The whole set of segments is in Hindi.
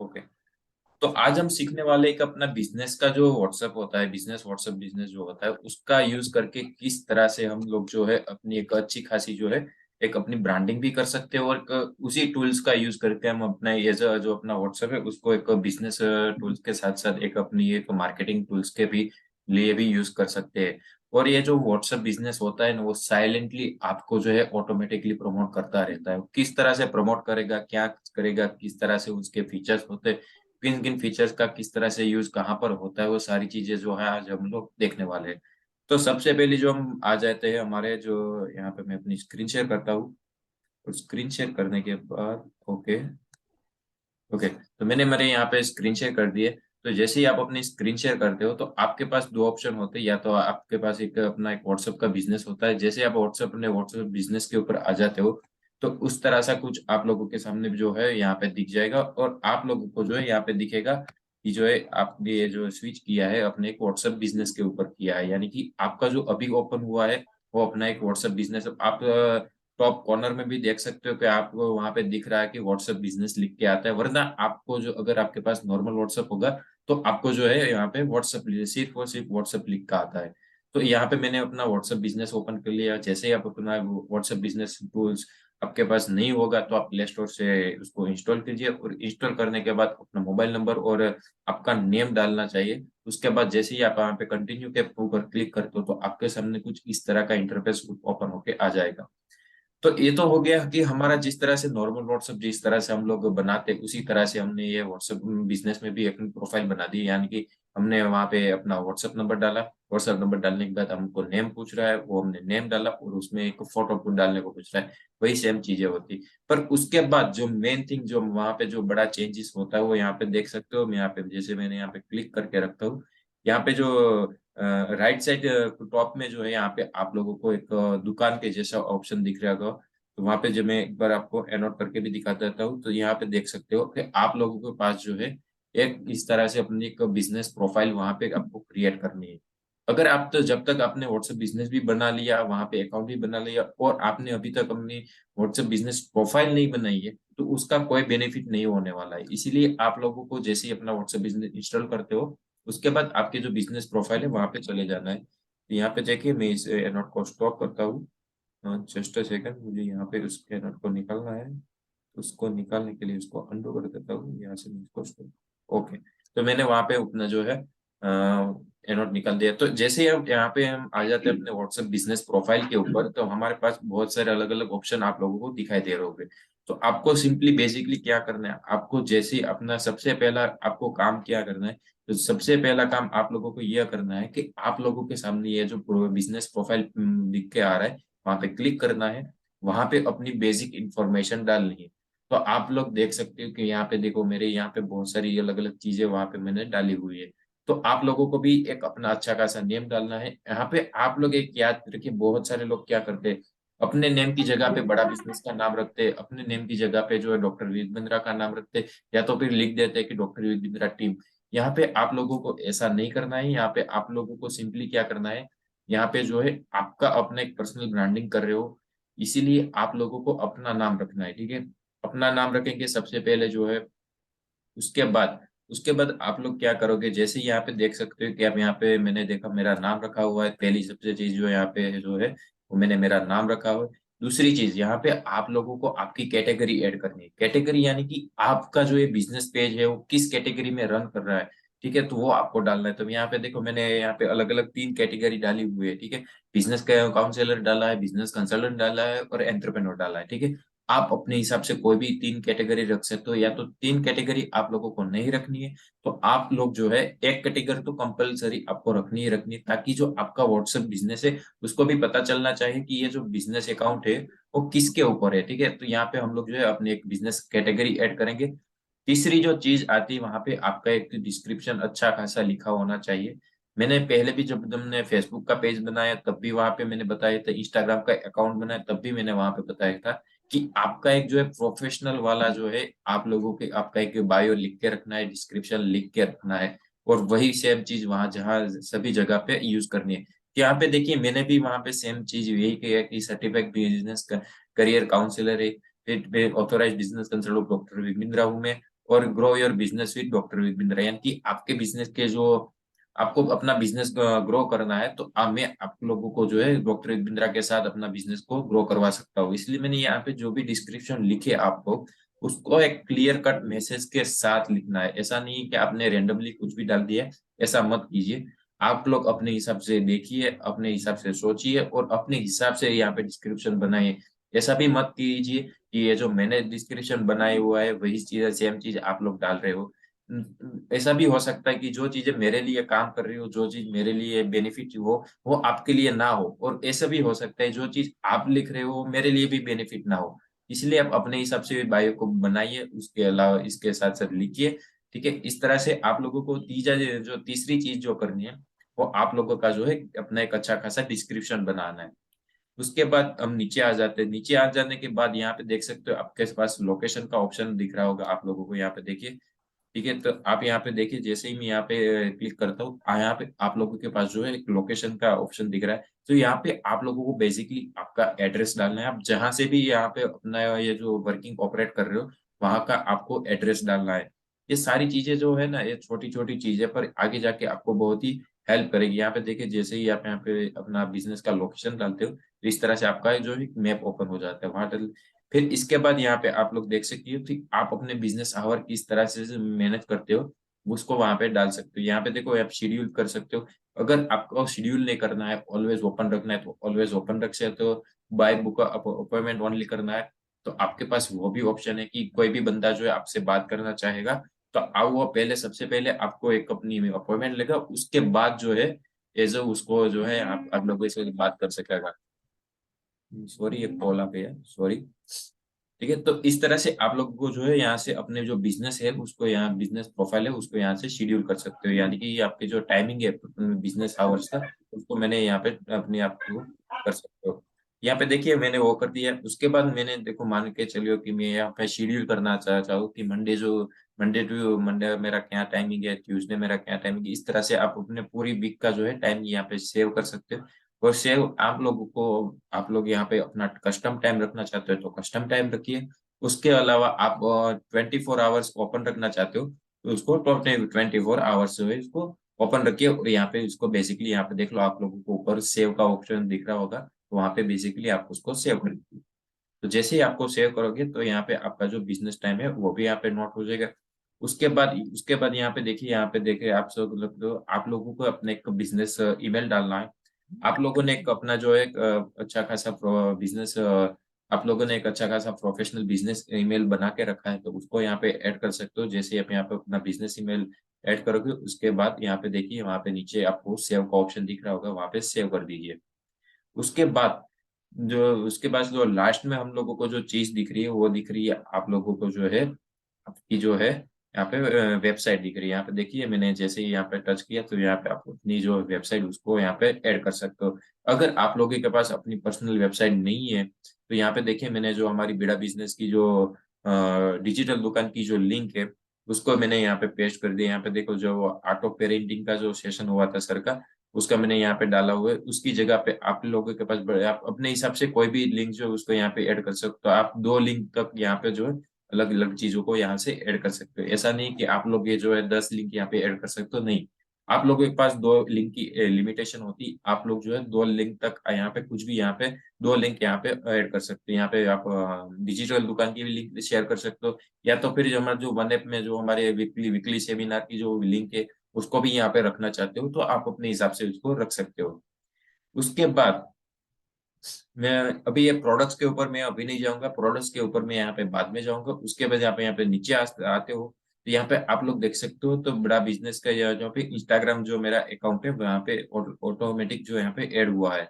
ओके। तो आज हम सीखने वाले एक अपना बिजनेस का जो व्हाट्सएप होता है, बिजनेस व्हाट्सएप बिजनेस जो होता है उसका यूज करके किस तरह से हम लोग जो है अपनी एक अच्छी खासी जो है एक अपनी ब्रांडिंग भी कर सकते हैं, और उसी टूल्स का यूज करके हम अपना ये जो अपना व्हाट्सएप है उसको एक बिजनेस टूल्स के साथ साथ एक अपनी एक मार्केटिंग टूल्स के भी लिए भी यूज कर सकते हैं। और ये जो व्हाट्सएप बिजनेस होता है ना, वो साइलेंटली आपको जो है ऑटोमेटिकली प्रमोट करता रहता है। किस तरह से प्रमोट करेगा, क्या करेगा, किस तरह से उसके फीचर्स होते हैं, किन किन फीचर्स का किस तरह से यूज कहाँ पर होता है, वो सारी चीजें जो है आज हम लोग देखने वाले हैं। तो सबसे पहले जो हम आ जाते हैं हमारे जो यहाँ पे मैं अपनी स्क्रीन शेयर करता हूँ। और स्क्रीन शेयर करने के बाद ओके ओके, तो मैंने मेरे यहाँ पे स्क्रीन शेयर कर दिए। तो जैसे ही आप अपनी स्क्रीन शेयर करते हो तो आपके पास दो ऑप्शन होते हैं। या तो आपके पास एक अपना एक व्हाट्सएप का बिजनेस होता है। जैसे आप व्हाट्सएप अपने व्हाट्सएप बिजनेस के ऊपर आ जाते हो तो उस तरह सा कुछ आप लोगों के सामने जो है यहाँ पे दिख जाएगा, और आप लोगों को जो है यहाँ पे दिखेगा कि जो है आपने ये जो स्विच किया है अपने एक व्हाट्सएप बिजनेस के ऊपर किया है। यानी कि आपका जो अभी ओपन हुआ है वो अपना एक व्हाट्सएप बिजनेस। आप टॉप कॉर्नर में भी देख सकते हो कि आपको वहां पे दिख रहा है कि व्हाट्सएप बिजनेस लिख के आता है। वरना आपको जो अगर आपके पास नॉर्मल व्हाट्सएप होगा तो आपको जो है यहाँ पे व्हाट्सएप सिर्फ और सिर्फ व्हाट्सएप लिख का आता है। तो यहाँ पे मैंने अपना व्हाट्सएप बिजनेस ओपन कर लिया। जैसे ही आप अपना व्हाट्सएप बिजनेस टूल्स आपके पास नहीं होगा तो आप प्ले स्टोर से उसको इंस्टॉल कीजिए, और इंस्टॉल करने के बाद अपना मोबाइल नंबर और आपका नेम डालना चाहिए। उसके बाद जैसे ही आप यहाँ पे कंटिन्यू के ऊपर क्लिक करते हो तो आपके सामने कुछ इस तरह का इंटरफेस ओपन होके आ जाएगा। तो ये तो हो गया कि हमारा जिस तरह से नॉर्मल व्हाट्सएप जिस तरह से हम लोग बनाते हैं उसी तरह से हमने ये व्हाट्सएप बिजनेस में भी अपनी प्रोफाइल बना दी। यानी कि हमने वहां पे अपना व्हाट्सएप नंबर डाला। व्हाट्सएप नंबर डालने के बाद हमको नेम पूछ रहा है, वो हमने नेम डाला, और उसमें एक फोटो डालने को पूछ रहा है। वही सेम चीजें होती। पर उसके बाद जो मेन थिंग जो वहां पे जो बड़ा चेंजेस होता है वो यहाँ पे देख सकते हो। मैं यहाँ पे जैसे मैंने यहाँ पे क्लिक करके रखता हूँ। यहाँ पे जो राइट साइड टॉप में जो है यहाँ पे आप लोगों को एक दुकान के जैसा ऑप्शन दिख रहा होगा। तो वहां पे जब मैं एक बार आपको एनोट करके भी दिखा देता हूँ तो यहाँ पे देख सकते हो कि आप लोगों के पास जो है एक इस तरह से अपनी एक बिजनेस प्रोफाइल वहां पे आपको क्रिएट करनी है। अगर आप तो जब तक आपने व्हाट्सएप बिजनेस भी बना लिया, वहां पे अकाउंट भी बना लिया, और आपने अभी तक अपनी व्हाट्सएप बिजनेस प्रोफाइल नहीं बनाई है तो उसका कोई बेनिफिट नहीं होने वाला है। इसीलिए आप लोगों को जैसे ही अपना व्हाट्सएप बिजनेस इंस्टॉल करते हो उसके बाद आपके जो बिजनेस प्रोफाइल है वहां पे चले जाना है। तो यहाँ पे देखिए मैं इस एनोट को स्टॉप करता हूँ। जस्ट अ सेकंड, मुझे यहाँ पे उस एरर को निकालना है। उसको निकालने के लिए उसको अंडू कर देता हूँ यहाँ से मैं इसको। ओके, तो मैंने वहां पे अपना जो है एनोट निकाल दिया। तो जैसे ही हम यहाँ पे हम आ जाते हैं अपने व्हाट्सएप बिजनेस प्रोफाइल के ऊपर तो हमारे पास बहुत सारे अलग अलग ऑप्शन आप लोगों को दिखाई दे रहे होंगे। तो आपको सिंपली बेसिकली क्या करना है, आपको जैसे ही अपना सबसे पहला आपको काम क्या करना है। तो सबसे पहला काम आप लोगों को यह करना है कि आप लोगों के सामने ये जो बिजनेस प्रोफाइल दिख के आ रहा है वहां पे क्लिक करना है। वहां पे अपनी बेसिक इंफॉर्मेशन डालनी है। तो आप लोग देख सकते हो कि यहाँ पे देखो मेरे यहाँ पे बहुत सारी अलग अलग चीजें वहां पे मैंने डाली हुई है। तो आप लोगों को भी एक अपना अच्छा खासा नेम डालना है यहाँ पे। आप लोग एक याद रखिए, बहुत सारे लोग क्या करते हैं अपने नेम की जगह पे बड़ा बिजनेस का नाम रखते हैं, अपने नेम की जगह पे जो है डॉक्टर विवेक बिंद्रा का नाम रखते हैं, या तो फिर लिख देते हैं कि डॉक्टर विवेक बिंद्रा टीम। यहाँ पे आप लोगों को ऐसा नहीं करना है। यहाँ पे आप लोगों को सिंपली क्या करना है, यहाँ पे जो है आपका अपना एक पर्सनल ब्रांडिंग कर रहे हो, इसीलिए आप लोगों को अपना नाम रखना है। ठीक है, अपना नाम रखेंगे सबसे पहले जो है। उसके बाद आप लोग क्या करोगे, जैसे ही यहाँ पे देख सकते हो कि अब यहाँ पे मैंने देखा मेरा नाम रखा हुआ है। पहली सबसे चीज जो यहाँ पे जो है वो मैंने मेरा नाम रखा हुआ है। दूसरी चीज यहाँ पे आप लोगों को आपकी कैटेगरी ऐड करनी है। कैटेगरी यानी कि आपका जो ये बिजनेस पेज है वो किस कैटेगरी में रन कर रहा है। ठीक है, तो वो आपको डालना है। तो यहाँ पे देखो मैंने यहाँ पे अलग अलग 3 कैटेगरी डाली हुई है। ठीक है, बिजनेस काउंसलर डाला है, बिजनेस कंसल्टेंट डाला है, और एंटरप्रेन्योर डाला है। ठीक है, आप अपने हिसाब से कोई भी 3 कैटेगरी रख सकते हो, या तो 3 कैटेगरी आप लोगों को नहीं रखनी है तो आप लोग जो है एक कैटेगरी तो कंपलसरी आपको रखनी ही रखनी है, ताकि जो आपका व्हाट्सएप बिजनेस है उसको भी पता चलना चाहिए कि ये जो बिजनेस अकाउंट है वो किसके ऊपर है। ठीक है, तो यहाँ पे हम लोग जो है अपने एक बिजनेस कैटेगरी ऐड करेंगे। तीसरी जो चीज आती है वहां पे आपका एक डिस्क्रिप्शन अच्छा खासा लिखा होना चाहिए। मैंने पहले भी जब हमने फेसबुक का पेज बनाया तब भी वहां पे मैंने बताया था, इंस्टाग्राम का अकाउंट बनाया तब भी मैंने वहां पे बताया था कि आपका एक जो है प्रोफेशनल वाला जो है आप लोगों के आपका एक बायो लिख के रखना है, डिस्क्रिप्शन लिख के रखना है, और वही सेम चीज वहां जहाँ सभी जगह पे यूज करनी है। तो यहाँ पे देखिए मैंने भी वहां पे सेम चीज यही किया कि सर्टिफाइड बिजनेस करियर काउंसलर है, ऑथोराइज बिजनेस कंसल्टेंट डॉक्टर विमिंद्रा हूँ मैं। और grow your business with doctor Vipin Rai, यानी कि आपके बिजनेस के जो आपको अपना बिजनेस ग्रो करना है तो मैं आप लोगों को जो है डॉक्टर विपिन के साथ अपना बिजनेस को ग्रो करवा सकता हूँ। इसलिए मैंने यहाँ पे जो भी डिस्क्रिप्शन लिखे आपको, उसको एक क्लियर कट मैसेज के साथ लिखना है। ऐसा नहीं कि आपने रेंडमली कुछ भी डाल दिया, ऐसा मत कीजिए। आप लोग अपने हिसाब से देखिए, अपने हिसाब से सोचिए और अपने हिसाब से यहाँ पे डिस्क्रिप्शन बनाइए। ऐसा भी मत कीजिए कि ये जो मैंने डिस्क्रिप्शन बनाया हुआ है वही चीज सेम चीज आप लोग डाल रहे हो। ऐसा भी हो सकता है कि जो चीजें मेरे लिए काम कर रही हो, जो चीज मेरे लिए बेनिफिट हो, वो आपके लिए ना हो, और ऐसा भी हो सकता है जो चीज आप लिख रहे हो मेरे लिए भी बेनिफिट ना हो। इसलिए आप अपने हिसाब से बायो को बनाइए, उसके अलावा इसके साथ साथ लिखिए। ठीक है, इस तरह से आप लोगों को तीसरी चीज जो करनी है, वो आप लोगों का जो है अपना एक अच्छा खासा डिस्क्रिप्शन बनाना है। उसके बाद हम नीचे आ जाते हैं। नीचे आ जाने के बाद यहाँ पे देख सकते हो आपके पास लोकेशन का ऑप्शन दिख रहा होगा आप लोगों को, यहाँ पे देखिए। ठीक है, तो आप यहाँ पे देखिए, जैसे ही मैं यहाँ पे क्लिक करता हूँ, यहाँ पे आप लोगों के पास जो है एक लोकेशन का ऑप्शन दिख रहा है। तो यहाँ पे आप लोगों को बेसिकली आपका एड्रेस डालना है। आप जहां से भी यहाँ पे अपना ये जो वर्किंग ऑपरेट कर रहे हो, वहां का आपको एड्रेस डालना है। ये सारी चीजें जो है ना, ये छोटी छोटी चीजें पर आगे जाके आपको बहुत ही हेल्प करेगी। यहाँ पे देखिए, जैसे ही आप यहाँ पे अपना बिजनेस का लोकेशन डालते हो, तो इस तरह से आपका जो है मैप ओपन हो जाता है वहां। फिर इसके बाद यहाँ पे आप लोग देख सकते हो कि आप अपने बिजनेस आवर किस तरह से मैनेज करते हो, उसको वहां पे डाल सकते हो। यहाँ पे देखो, आप शेड्यूल कर सकते हो। अगर आपको शेड्यूल नहीं करना है, ऑलवेज ओपन रखना है, तो ऑलवेज ओपन रख सकते हो। बाय बुक अपॉइंटमेंट ओनली करना है, तो आपके पास वो भी ऑप्शन है कि कोई भी बंदा जो है आपसे बात करना चाहेगा, तो आप वो पहले सबसे पहले आपको एक अपनी अपॉइंटमेंट लेगा, उसके बाद जो है एज उसको जो है आप लोगों से बात कर सकेगा। सॉरी, एक कॉल आ गया, सॉरी। ठीक है, तो इस तरह से आप लोगों को जो है यहाँ से अपने जो बिजनेस है उसको, यहाँ बिजनेस प्रोफाइल है उसको यहाँ से शेड्यूल कर सकते हो। यानी कि आपके जो टाइमिंग है बिजनेस आवर्स का, उसको मैंने यहाँ पे अपने आप को कर सकते हो। यहाँ पे देखिए, मैंने वो कर दिया। उसके बाद मैंने देखो, मान के चलियो कि मैं यहाँ पे शेड्यूल करना चाहता हूँ कि मंडे मेरा क्या टाइमिंग है, ट्यूसडे मेरा क्या टाइमिंग है। इस तरह से आप अपने पूरी वीक का जो है टाइम यहाँ पे सेव कर सकते हो। और सेव आप लोगों को, आप लोग यहाँ पे अपना कस्टम टाइम रखना चाहते हो तो कस्टम टाइम रखिए। उसके अलावा आप 24 आवर्स ओपन रखना चाहते हो, तो उसको 24 आवर्स जो है इसको ओपन रखिए। और यहाँ पे इसको बेसिकली यहाँ पे देख लो, आप लोगों को ऊपर सेव का ऑप्शन दिख रहा होगा, तो वहाँ पे बेसिकली आप उसको सेव कर दीजिए। तो जैसे ही आपको सेव करोगे, तो यहाँ पे आपका जो बिजनेस टाइम है वो भी यहाँ पे नोट हो जाएगा। उसके बाद यहाँ पे देखिए, आप लोगों को अपने एक बिजनेस ईमेल डालना है। आप लोगों ने एक अपना जो है एक अच्छा खासा बिजनेस आप लोगों ने एक अच्छा खासा प्रोफेशनल बिजनेस ईमेल बना के रखा है, तो उसको यहाँ पे ऐड कर सकते हो। जैसे आप यहाँ पे अपना बिजनेस ईमेल ऐड करोगे, उसके बाद यहाँ पे देखिए, वहाँ पे नीचे आपको सेव का ऑप्शन दिख रहा होगा, वहाँ पे सेव कर दीजिए। उसके बाद उसके बाद जो लास्ट में हम लोगों को जो चीज दिख रही है, वो दिख रही है आप लोगों को जो है आपकी जो है यहाँ पे वेबसाइट दिख रही है। यहाँ पे देखिए, मैंने जैसे ही यहाँ पे टच किया, तो यहाँ पे आप अपनी जो वेबसाइट उसको यहाँ पे ऐड कर सकते हो। अगर आप लोगों के पास अपनी पर्सनल वेबसाइट नहीं है, तो यहाँ पे देखिए, मैंने जो हमारी बिड़ा बिजनेस की जो डिजिटल दुकान की जो लिंक है, उसको मैंने यहाँ पे पेस्ट कर दिया। यहाँ पे देखो, जो आर्ट ऑफ पेरेंटिंग का जो सेशन हुआ था सर का, उसका मैंने यहाँ पे डाला हुआ है। उसकी जगह पे आप लोगों के पास आप अपने हिसाब से कोई भी लिंक जो है उसको यहाँ पे ऐड कर सकते हो। आप 2 लिंक तक यहाँ पे जो है अलग अलग चीजों को यहाँ से ऐड कर सकते हो। ऐसा नहीं कि आप लोग ये जो है 10 लिंक यहाँ पे ऐड कर सकते हो, नहीं। आप लोगों के पास 2 लिंक की लिमिटेशन होती। आप लोग जो है 2 लिंक तक यहाँ पे कुछ भी यहाँ पे 2 लिंक यहाँ पे ऐड कर सकते हो। यहाँ पे आप डिजिटल दुकान की भी लिंक शेयर कर सकते हो, या तो फिर जो हमारा जो वन ऐप में जो हमारे वीकली वीकली सेमिनार की जो लिंक है, उसको भी यहाँ पे रखना चाहते हो, तो आप अपने हिसाब से उसको रख सकते हो। उसके बाद मैं अभी ये प्रोडक्ट्स के ऊपर मैं अभी नहीं जाऊंगा, प्रोडक्ट्स के ऊपर मैं यहाँ पे बाद में जाऊंगा। उसके बाद यहाँ पे नीचे आते हो, तो यहाँ पे आप लोग देख सकते हो, तो बड़ा बिजनेस का यहाँ पे इंस्टाग्राम जो मेरा अकाउंट है वहाँ पे ऑटोमेटिक जो यहाँ पे ऐड हुआ है।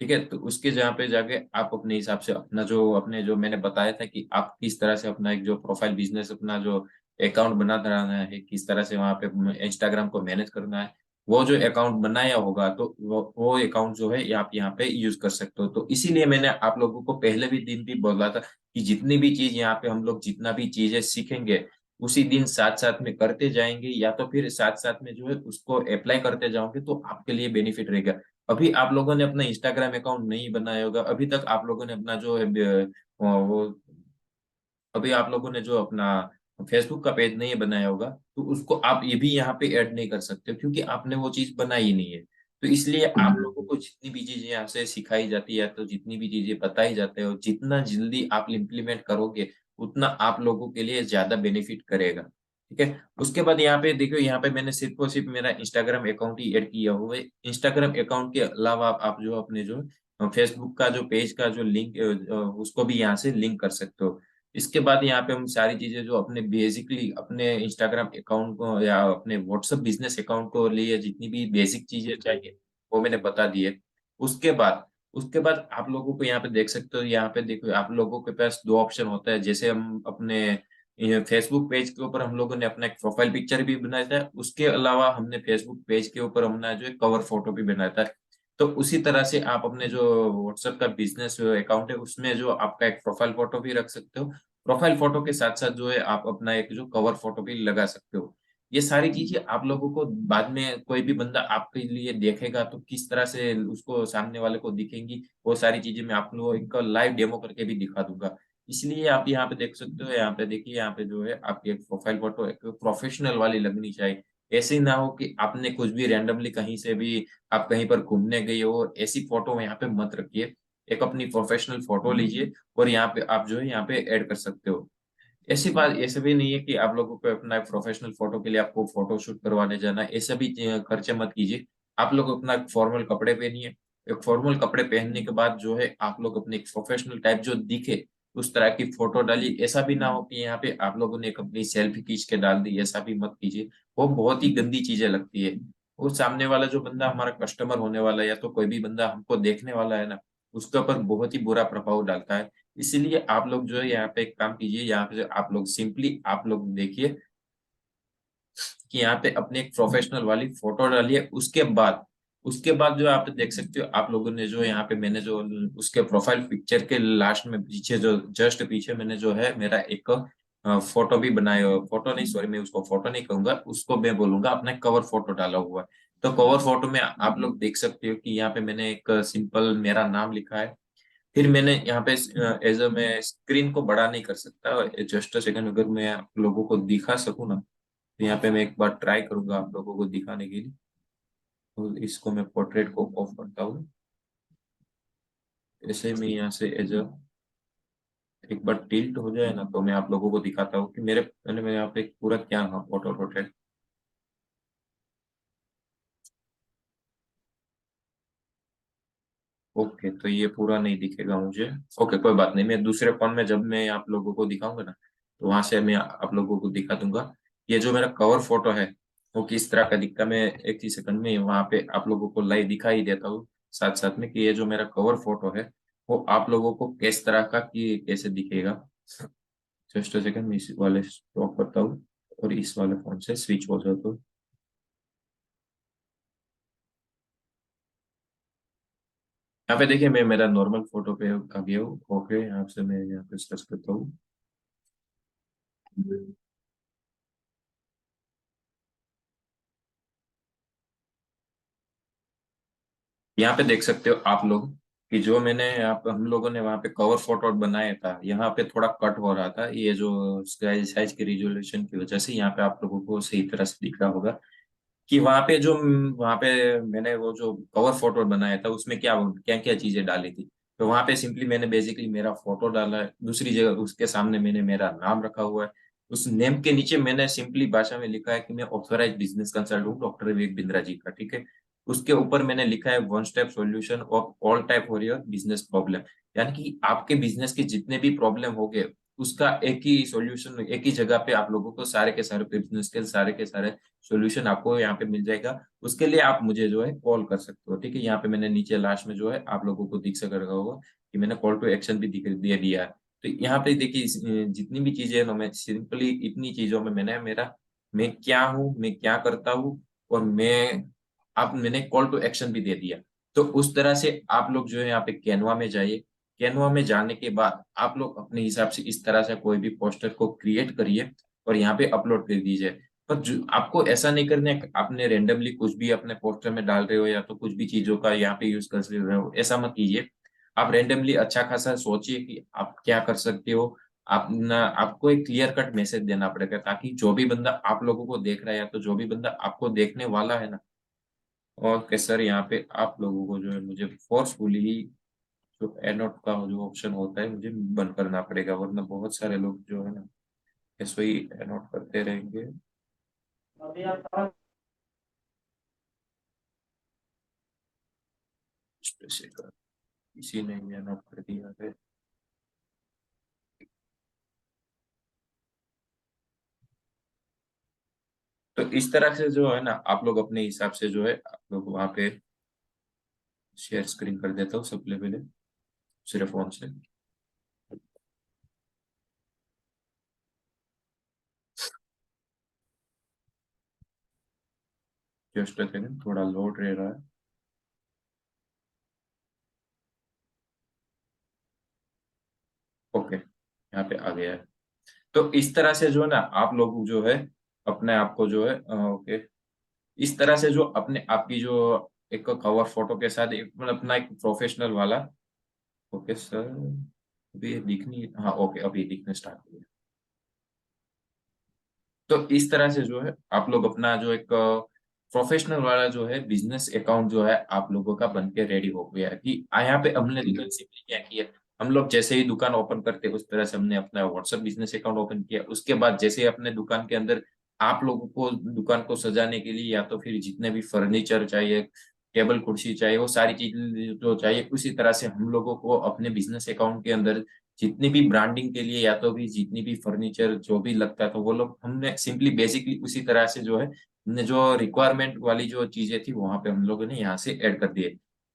ठीक है, तो उसके जहाँ पे जाके आप अपने हिसाब से अपने जो मैंने बताया था कि आप किस तरह से अपना एक जो प्रोफाइल बिजनेस अपना जो अकाउंट बना रहना है, किस तरह से वहाँ पे इंस्टाग्राम को मैनेज करना है, वो जो अकाउंट बनाया होगा, तो वो अकाउंट जो है ये आप यहाँ पे यूज कर सकते हो। तो इसीलिए मैंने आप लोगों को पहले भी दिन भी बोला था कि जितनी भी चीज यहाँ पे हम लोग जितना भी चीजें सीखेंगे, उसी दिन साथ साथ में करते जाएंगे, या तो फिर साथ साथ में जो है उसको अप्लाई करते जाओगे, तो आपके लिए बेनिफिट रहेगा। अभी आप लोगों ने अपना इंस्टाग्राम अकाउंट नहीं बनाया होगा, अभी तक आप लोगों ने अपना जो है वो अभी आप लोगों ने जो अपना फेसबुक का पेज नहीं बनाया होगा, तो उसको आप ये भी यहाँ पे ऐड नहीं कर सकते, क्योंकि आपने वो चीज बनाई ही नहीं है। तो इसलिए आप लोगों को जितनी भी चीजें यहाँ से सिखाई जाती है, तो जितनी भी चीजें बताई जाते हो, जितना जल्दी आप इम्प्लीमेंट करोगे, उतना आप लोगों के लिए ज्यादा बेनिफिट करेगा। ठीक है। उसके बाद यहाँ पे देखो, यहाँ पे मैंने सिर्फ और सिर्फ मेरा इंस्टाग्राम अकाउंट ही ऐड किया हुआ है। इंस्टाग्राम अकाउंट के अलावा आप जो अपने जो फेसबुक का जो पेज का जो लिंक, उसको भी यहाँ से लिंक कर सकते हो। इसके बाद यहाँ पे हम सारी चीजें जो अपने बेसिकली अपने इंस्टाग्राम अकाउंट को या अपने व्हाट्सएप बिजनेस अकाउंट को लिए जितनी भी बेसिक चीजें चाहिए, वो मैंने बता दी है। उसके बाद उसके बाद आप लोगों को यहाँ पे देख सकते हो, यहाँ पे देखो आप लोगों के पास दो ऑप्शन होता है। जैसे हम अपने फेसबुक पेज के ऊपर हम लोगों ने अपना एक प्रोफाइल पिक्चर भी बनाया था, उसके अलावा हमने फेसबुक पेज के ऊपर हमने जो है कवर फोटो भी बनाया था। तो उसी तरह से आप अपने जो व्हाट्सएप का बिजनेस अकाउंट है, उसमें जो आपका एक प्रोफाइल फोटो भी रख सकते हो। प्रोफाइल फोटो के साथ साथ जो है आप अपना एक जो कवर फोटो भी लगा सकते हो। ये सारी चीजें आप लोगों को बाद में कोई भी बंदा आपके लिए देखेगा तो किस तरह से उसको सामने वाले को दिखेंगी, वो सारी चीजें मैं आप लोगों को लाइव डेमो करके भी दिखा दूंगा। इसलिए आप यहाँ पे देख सकते हो, यहाँ पे देखिए, यहाँ पे जो है आपकी एक प्रोफाइल फोटो एक प्रोफेशनल वाली लगनी चाहिए। ऐसे ही ना हो कि आपने कुछ भी रैंडमली कहीं से भी, आप कहीं पर घूमने गए हो, ऐसी फोटो यहाँ पे मत रखिए। एक अपनी प्रोफेशनल फोटो लीजिए और यहाँ पे आप जो है यहाँ पे ऐड कर सकते हो। ऐसी बात ऐसे भी नहीं है कि आप लोगों को अपना प्रोफेशनल फोटो के लिए आपको फोटो शूट करवाने जाना है, ऐसा भी खर्चे मत कीजिए। आप लोग अपना फॉर्मल कपड़े पहनिए। एक फॉर्मल कपड़े पहनने के बाद जो है आप लोग अपने प्रोफेशनल टाइप जो दिखे उस तरह की फोटो डालिए। ऐसा भी ना हो कि यहाँ पे आप लोगों ने एक अपनी सेल्फी खींच के डाल दी, ऐसा भी मत कीजिए। वो बहुत ही गंदी चीजें लगती है। वो सामने वाला जो बंदा हमारा कस्टमर होने वाला है, या तो कोई भी बंदा हमको देखने वाला है ना, उसके ऊपर बहुत ही बुरा प्रभाव डालता है। इसीलिए आप लोग जो है यहाँ पे एक काम कीजिए, यहाँ पे आप लोग सिंपली आप लोग देखिए कि यहाँ पे अपने एक प्रोफेशनल वाली फोटो डालिए। उसके बाद जो आप देख सकते हो, आप लोगों ने जो यहाँ पे मैंने जो उसके प्रोफाइल पिक्चर के लास्ट में पीछे जो जस्ट पीछे मैंने जो है मेरा एक फोटो भी बनाया, फोटो नहीं सॉरी, मैं उसको फोटो नहीं कहूंगा, उसको मैं बोलूंगा अपना कवर फोटो डाला हुआ है। तो कवर फोटो में आप लोग देख सकते हो कि यहाँ पे मैंने एक सिंपल मेरा नाम लिखा है। फिर मैंने यहाँ पे एज अ मैं स्क्रीन को बड़ा नहीं कर सकता, जस्ट सेकंड, अगर मैं आप लोगों को दिखा सकूं ना, तो यहाँ पे मैं एक बार ट्राई करूंगा आप लोगों को दिखाने के लिए। तो इसको मैं पोर्ट्रेट को ऑफ करता हूँ। ऐसे मैं यहाँ से एज अ एक बार टिल्ट हो जाए ना, तो मैं आप लोगों को दिखाता हूँ कि मेरे मैंने मैं यहाँ पे पूरा क्या हाँ फोटो पोर्ट्रेट। ओके, तो ये पूरा नहीं दिखेगा मुझे। ओके, कोई बात नहीं, मैं दूसरे फोन में जब मैं आप लोगों को दिखाऊंगा ना, तो वहां से मैं आप लोगों को दिखा दूंगा। ये जो मेरा कवर फोटो है वो किस तरह का दिखता है, मैं एक ही सेकंड में वहां पे आप लोगों को लाइव दिखा ही देता हूँ साथ साथ में, कि ये जो मेरा कवर फोटो है वो आप लोगों को किस तरह का कि कैसे दिखेगा। जस्ट सेकंड, मैं इस वाले स्टॉप करता हूँ और इस वाले फोन से स्विच हो जाता हूँ। यहाँ पे देखिए, मैं मेरा नॉर्मल फोटो पे आ गया हूँ। ओके, यहाँ से मैं यहाँ पे सर्च करता हूँ। यहाँ पे देख सकते हो आप लोग कि जो मैंने यहाँ पे हम लोगों ने वहाँ पे कवर फोटो बनाया था, यहाँ पे थोड़ा कट हो रहा था, ये जो साइज की रिजोल्यूशन की वजह से यहाँ पे आप लोगों को सही तरह से दिख रहा होगा कि वहाँ पे जो वहाँ पे मैंने वो जो कवर फोटो बनाया था उसमें क्या क्या क्या चीजें डाली थी। तो वहाँ पे सिंपली मैंने बेसिकली मेरा फोटो डाला है, दूसरी जगह उसके सामने मैंने मेरा नाम रखा हुआ है। उस नेम के नीचे मैंने सिंपली भाषा में लिखा है कि मैं ऑथोराइज बिजनेस कंसल्टेंट हूँ डॉक्टर विवेक बिंद्रा जी का। ठीक है। उसके ऊपर मैंने लिखा है one step solution of all type for your business problem. यानी कि आपके बिजनेस के जितने भी प्रॉब्लम हो गए, उसका एक ही सॉल्यूशन एक ही जगह पे आप लोगों को सारे के सारे बिजनेस के सारे सॉल्यूशन आपको यहाँ पे मिल जाएगा। उसके लिए आप मुझे जो है कॉल कर सकते हो। ठीक है। यहाँ पे मैंने नीचे लास्ट में जो है आप लोगों को दिख सक रहा होगा कि मैंने कॉल टू एक्शन भी दे दिया है। तो यहाँ पे देखिए जितनी भी चीजें हैं ना, मैं सिंपली इतनी चीजों में मैंने मेरा मैं क्या हूँ, मैं क्या करता हूँ, और मैंने कॉल टू एक्शन भी दे दिया। तो उस तरह से आप लोग जो है यहाँ पे कैनवा में जाइए। कैनवा में जाने के बाद आप लोग अपने हिसाब से इस तरह से कोई भी पोस्टर को क्रिएट करिए और यहाँ पे अपलोड कर दीजिए। पर जो आपको ऐसा नहीं करना है कि आपने रेंडमली कुछ भी अपने पोस्टर में डाल रहे हो या तो कुछ भी चीजों का यहाँ पे यूज कर रहे हो, ऐसा मत कीजिए। आप रेंडमली अच्छा खासा सोचिए कि आप क्या कर सकते हो, आप ना आपको एक क्लियर कट मैसेज देना पड़ेगा, ताकि जो भी बंदा आप लोगों को देख रहा है या तो जो भी बंदा आपको देखने वाला है ना, और के सर यहाँ पे आप लोगों को जो है मुझे फोर्सफुली जो एनोट का जो ऑप्शन होता है मुझे बंद करना पड़ेगा, वरना बहुत सारे लोग जो है ना ऐसे ही एनोट करते रहेंगे। किसी ने भी एनोट कर दिया है। तो इस तरह से जो है ना आप लोग अपने हिसाब से जो है आप लोग वहां पे शेयर स्क्रीन कर देता हूँ सबसे पहले सिर्फ फोन से। जस्ट सेकंड, थोड़ा लोड रह रहा है। ओके, यहाँ पे आ गया है। तो इस तरह से जो है ना आप लोग जो है अपने आप को जो है ओके, इस तरह से जो अपने आपकी जो एक कवर फोटो के साथ एक मतलब अपना एक प्रोफेशनल वाला। ओके सर, अभी ये दिखनी, हाँ ओके अभी दिखने स्टार्ट हो गया। तो इस तरह से जो है आप लोग अपना जो एक प्रोफेशनल वाला जो है बिजनेस अकाउंट जो है आप लोगों का बन के रेडी हो गया है कि यहाँ पे हमने सिंपली क्या किया। हम लोग जैसे ही दुकान ओपन करते हैं उस तरह से हमने अपना व्हाट्सएप बिजनेस अकाउंट ओपन किया, उसके बाद जैसे ही अपने दुकान के अंदर आप लोगों को दुकान को सजाने के लिए या तो फिर जितने भी फर्नीचर चाहिए, टेबल कुर्सी चाहिए, वो सारी चीज जो चाहिए उसी तरह से हम लोगों को अपने बिजनेस अकाउंट के अंदर जितनी भी ब्रांडिंग के लिए या तो भी जितनी भी फर्नीचर जो भी लगता है तो वो लोग हमने सिंपली बेसिकली उसी तरह से जो है हमने जो रिक्वायरमेंट वाली जो चीजें थी वहां पे हम लोगों ने यहाँ से ऐड कर दिए।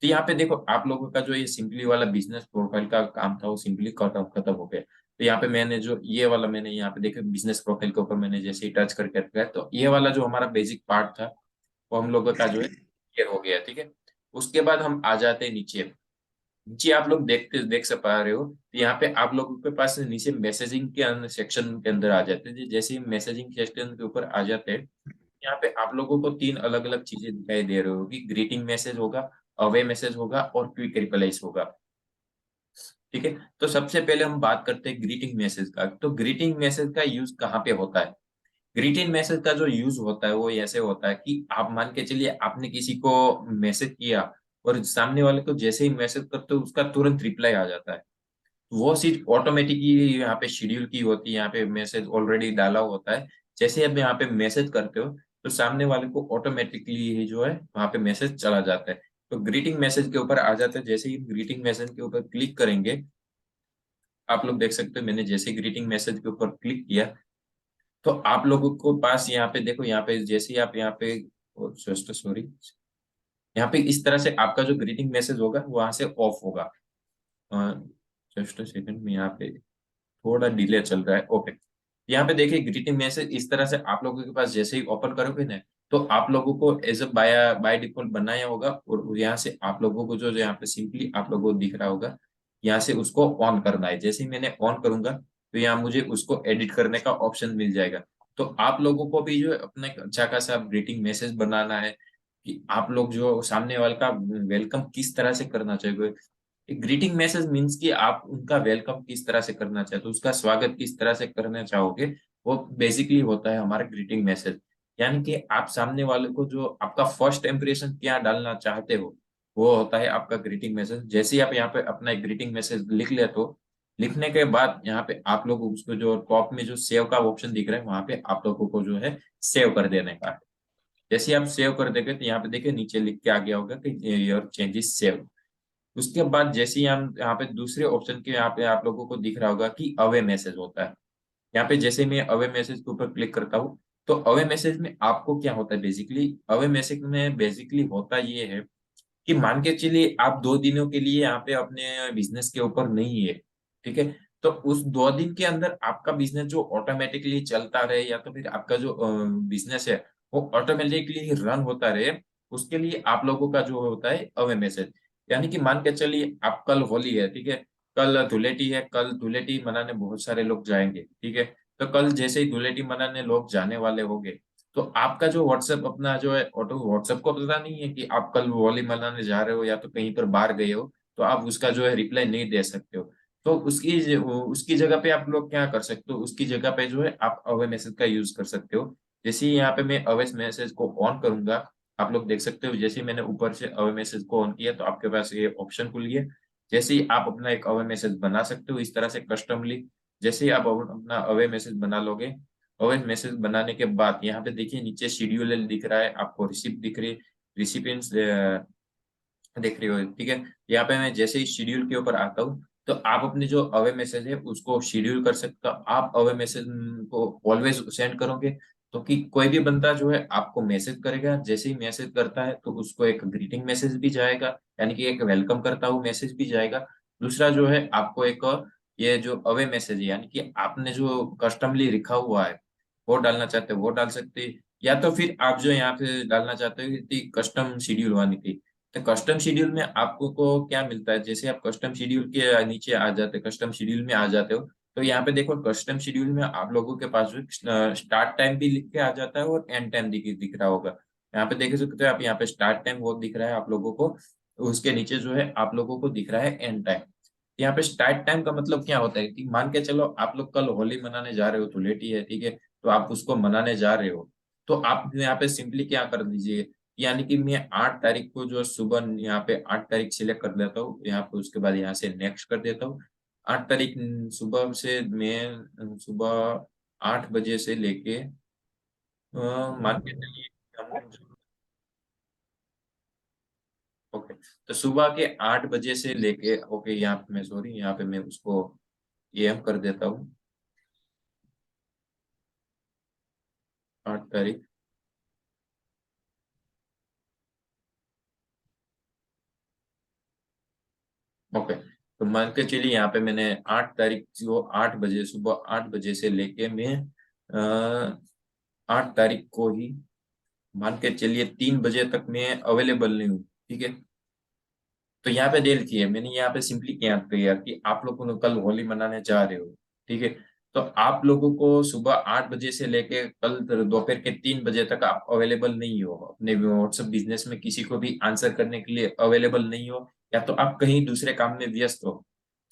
तो यहाँ पे देखो आप लोगों का जो ये सिंपली वाला बिजनेस प्रोफाइल का काम था वो सिंपली खत्म खत्म हो गया। तो यहाँ पे मैंने जो ये वाला मैंने यहाँ पे देखो बिजनेस प्रोफाइल के ऊपर मैंने जैसे ही टच करके रखा है तो ये वाला जो हमारा बेसिक पार्ट था वो हम लोगों का जो है क्लियर हो गया, ठीक है। उसके बाद हम आ जाते हैं नीचे। नीचे आप लोग देख से पा रहे हो तो यहाँ पे आप लोगों के पास नीचे मैसेजिंग के सेक्शन के अंदर आ जाते हैं। जैसे ही मैसेजिंग सेक्शन के ऊपर आ जाते हैं यहाँ पे आप लोगों को तीन अलग अलग चीजें दिखाई दे रही होगी, ग्रीटिंग मैसेज होगा, अवे मैसेज होगा और क्विक रिप्लाईज होगा, ठीक है। तो सबसे पहले हम बात करते हैं ग्रीटिंग मैसेज का। तो ग्रीटिंग मैसेज का यूज कहाँ पे होता है। ग्रीटिंग मैसेज का जो यूज होता है वो ऐसे होता है कि आप मान के चलिए आपने किसी को मैसेज किया और सामने वाले को जैसे ही मैसेज करते हो उसका तुरंत रिप्लाई आ जाता है। वो सिर्फ ऑटोमेटिकली यहाँ पे शेड्यूल की होती है, यहाँ पे मैसेज ऑलरेडी डाला होता है। जैसे आप यहाँ पे मैसेज करते हो तो सामने वाले को ऑटोमेटिकली ही जो है वहाँ पे मैसेज चला जाता है। तो ग्रीटिंग मैसेज के ऊपर आ जाते हैं, जैसे ही ग्रीटिंग मैसेज के ऊपर क्लिक करेंगे आप लोग देख सकते हो मैंने जैसे ग्रीटिंग मैसेज के ऊपर क्लिक किया तो आप लोगों को पास यहाँ पे देखो, यहाँ पे जैसे ही आप यहाँ पे जस्ट सॉरी, यहाँ पे इस तरह से आपका जो ग्रीटिंग मैसेज होगा वहां से ऑफ होगा। जस्ट सेकंड में यहाँ पे थोड़ा डिले चल रहा है, ओके। यहाँ पे देखिए ग्रीटिंग मैसेज इस तरह से आप लोगों के पास जैसे ही ओपन करोगे ना तो आप लोगों को as a by by default बनाया होगा और यहाँ से आप लोगों को जो यहाँ पे सिंपली आप लोगों को दिख रहा होगा यहाँ से उसको ऑन करना है। जैसे ही मैंने ऑन करूंगा तो यहाँ मुझे उसको एडिट करने का ऑप्शन मिल जाएगा। तो आप लोगों को भी जो है अपना एक अच्छा खासा ग्रीटिंग मैसेज बनाना है कि आप लोग जो सामने वाले का वेलकम किस तरह से करना चाहिए। ग्रीटिंग मैसेज मीन्स कि आप उनका वेलकम किस तरह से करना चाहते हो, उसका स्वागत किस तरह से करना चाहोगे, वो बेसिकली होता है हमारा ग्रीटिंग मैसेज। यानी कि आप सामने वाले को जो आपका फर्स्ट इंप्रेशन क्या डालना चाहते हो वो होता है आपका ग्रीटिंग मैसेज। जैसे ही आप यहाँ पे अपना एक ग्रीटिंग मैसेज लिख ले तो लिखने के बाद यहाँ पे आप लोग उसको जो टॉप में जो सेव का ऑप्शन दिख रहा है वहां पे आप लोगों को जो है सेव कर देने का है। जैसे ही आप सेव कर देंगे तो यहाँ पे देखिए नीचे लिख के आ गया होगा कि योर चेंजेस सेव। उसके बाद जैसे ही हम यहाँ पे दूसरे ऑप्शन के यहाँ पे आप लोगों को दिख रहा होगा कि अवे मैसेज होता है। यहाँ पे जैसे मैं अवे मैसेज के ऊपर क्लिक करता हूँ तो अवे मैसेज में आपको क्या होता है, बेसिकली अवे मैसेज में बेसिकली होता ये है कि मान के चलिए आप 2 दिनों के लिए यहाँ पे अपने बिजनेस के ऊपर नहीं है, ठीक है। तो उस 2 दिन के अंदर आपका बिजनेस जो ऑटोमेटिकली चलता रहे या तो फिर आपका जो बिजनेस है वो ऑटोमेटिकली रन होता रहे, उसके लिए आप लोगों का जो होता है अवे मैसेज। यानी कि मान के चलिए आप कल होली है, ठीक है, कल धुलेटी है, कल धुलेटी मनाने बहुत सारे लोग जाएंगे, ठीक है। तो कल जैसे ही धुलेटी मनाने लोग जाने वाले होंगे तो आपका जो व्हाट्सएप अपना जो है ऑटो व्हाट्सएप को पता नहीं है कि आप कल होली मनाने जा रहे हो या तो कहीं पर बाहर गए हो, तो आप उसका जो है रिप्लाई नहीं दे सकते हो। तो उसकी जगह पे आप लोग क्या कर सकते हो, उसकी जगह पे जो है आप अवे मैसेज का यूज कर सकते हो। जैसे ही यहाँ पे मैं अवे मैसेज को ऑन करूंगा, आप लोग देख सकते हो जैसे ही मैंने ऊपर से अवे मैसेज को ऑन किया तो आपके पास ये ऑप्शन खुल गया। जैसे ही आप अपना एक अवे मैसेज बना सकते हो इस तरह से कस्टमली। जैसे ही आप अपना अवे मैसेज बना लोगे, अवे मैसेज बनाने के बाद यहाँ पे देखिए नीचे शेड्यूल दिख रहा है, आपको रिसिप्ट दिख रही है, रिसिपिएंट्स देख रही हो, ठीक है। यहाँ पे मैं जैसे ही शेड्यूल के ऊपर आता हूँ तो आप अपने जो अवे मैसेज है उसको शेड्यूल कर सकते हो। आप अवे मैसेज को ऑलवेज सेंड करोगे तो कि कोई भी बंदा जो है आपको मैसेज करेगा, जैसे ही मैसेज करता है तो उसको एक ग्रीटिंग मैसेज भी जाएगा, यानी कि एक वेलकम करता हुआ मैसेज भी जाएगा। दूसरा जो है आपको एक ये जो अवे मैसेज है, यानी कि आपने जो कस्टमली लिखा हुआ है वो डालना चाहते हो वो डाल सकते हैं। या तो फिर आप जो यहाँ पे डालना चाहते हो कि कस्टम शेड्यूल वाली थी, तो कस्टम शेड्यूल में आपको को क्या मिलता है, जैसे आप कस्टम शेड्यूल के नीचे आ जाते कस्टम शेड्यूल में आ जाते हो तो यहाँ पे देखो कस्टम शेड्यूल में आप लोगों के पास जो स्टार्ट टाइम भी लिख के आ जाता है और एंड टाइम दिख रहा होगा। यहाँ पे देख सकते हो आप, यहाँ पे स्टार्ट टाइम वो दिख रहा है आप लोगों को, उसके नीचे जो है आप लोगों को दिख रहा है एंड टाइम। यहाँ पे स्टार्ट टाइम का मतलब क्या होता है कि मान के चलो आप लोग कल होली मनाने जा रहे हो, धुलेटी है, ठीक है, तो आप उसको मनाने जा रहे हो, तो आप यहाँ पे सिंपली क्या कर दीजिए, यानी कि मैं 8 तारीख को जो सुबह यहाँ पे 8 तारीख सिलेक्ट कर देता हूँ, यहाँ पे उसके बाद यहाँ से नेक्स्ट कर देता हूँ। 8 तारीख सुबह से मैं सुबह 8 बजे से लेके मान के चलिए ओके, तो सुबह के 8 बजे से लेके ओके, यहाँ पे मैं सॉरी यहाँ पे मैं उसको एम कर देता हूँ। 8 तारीख ओके, तो मान के चलिए यहाँ पे मैंने 8 तारीख को 8 बजे सुबह 8 बजे से लेके मैं 8 तारीख को ही मान के चलिए 3 बजे तक मैं अवेलेबल नहीं हूँ, ठीक है। तो यहाँ पे देर की है, मैंने यहाँ पे सिंपली क्या किया कि आप लोगों कल होली मनाने जा रहे हो, ठीक है, तो आप लोगों को सुबह 8 बजे से लेके कल दोपहर के 3 बजे तक आप अवेलेबल नहीं हो, अपने व्हाट्सएप बिजनेस में किसी को भी आंसर करने के लिए अवेलेबल नहीं हो, या तो आप कहीं दूसरे काम में व्यस्त हो,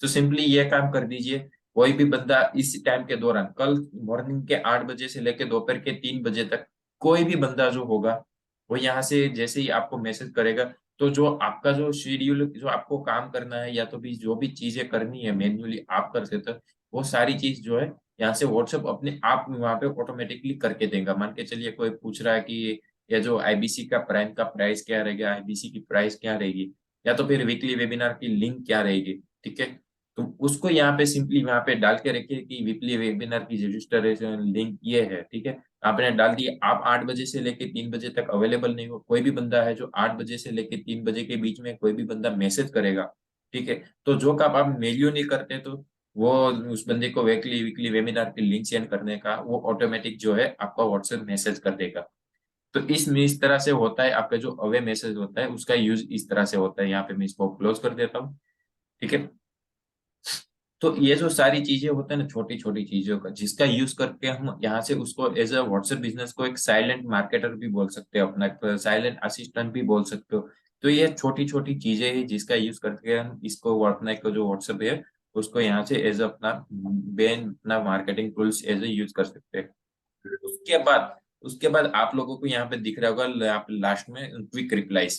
तो सिंपली ये काम कर दीजिए। कोई भी बंदा इस टाइम के दौरान कल मॉर्निंग के 8 बजे से लेके दोपहर के 3 बजे तक कोई भी बंदा जो होगा वो यहाँ से जैसे ही आपको मैसेज करेगा, तो जो आपका जो शेड्यूल जो आपको काम करना है या तो भी जो भी चीजें करनी है मैन्युअली आप कर सकते हो, वो सारी चीज जो है यहाँ से व्हाट्सएप अपने आप वहाँ पे ऑटोमेटिकली करके देगा। मान के चलिए कोई पूछ रहा है कि या जो आईबीसी का प्राइम का प्राइस क्या रहेगा, आईबीसी की प्राइस क्या रहेगी, या तो फिर वीकली वेबिनार की लिंक क्या रहेगी, ठीक है, तो उसको यहाँ पे सिंपली वहाँ पे डाल के रखिए कि वीकली वेबिनार की रजिस्ट्रेशन लिंक ये है, ठीक है। आपने डाल दिया, आप 8 बजे से लेके 3 बजे तक अवेलेबल नहीं हो, कोई भी बंदा है जो 8 बजे से लेके 3 बजे के बीच में कोई भी बंदा मैसेज करेगा, ठीक है, तो जो काम आप मेल्यू नहीं करते तो वो उस बंदे को वीकली वीकली वेबिनार की लिंक सेंड करने का वो ऑटोमेटिक जो है आपका व्हाट्सएप मैसेज कर देगा। तो इस तरह से होता है आपका जो अवे मैसेज होता है उसका यूज इस तरह से होता है। यहाँ पे मैं इसको क्लोज कर देता हूँ, ठीक है। तो ये जो सारी चीजें होते हैं ना छोटी छोटी चीजों का जिसका यूज करके हम यहाँ से उसको एज अ व्हाट्सएप बिजनेस को एक साइलेंट मार्केटर भी बोल सकते हो, अपना साइलेंट असिस्टेंट भी बोल सकते हो। तो ये छोटी छोटी चीजें हैं जिसका यूज करके हम इसको अपना एक जो व्हाट्सएप है उसको यहाँ से एज अपना बेन अपना marketing tools as a use कर सकते हैं। उसके बाद आप लोगों को यहाँ पे दिख रहा होगा आप लास्ट में क्विक रिप्लाईज।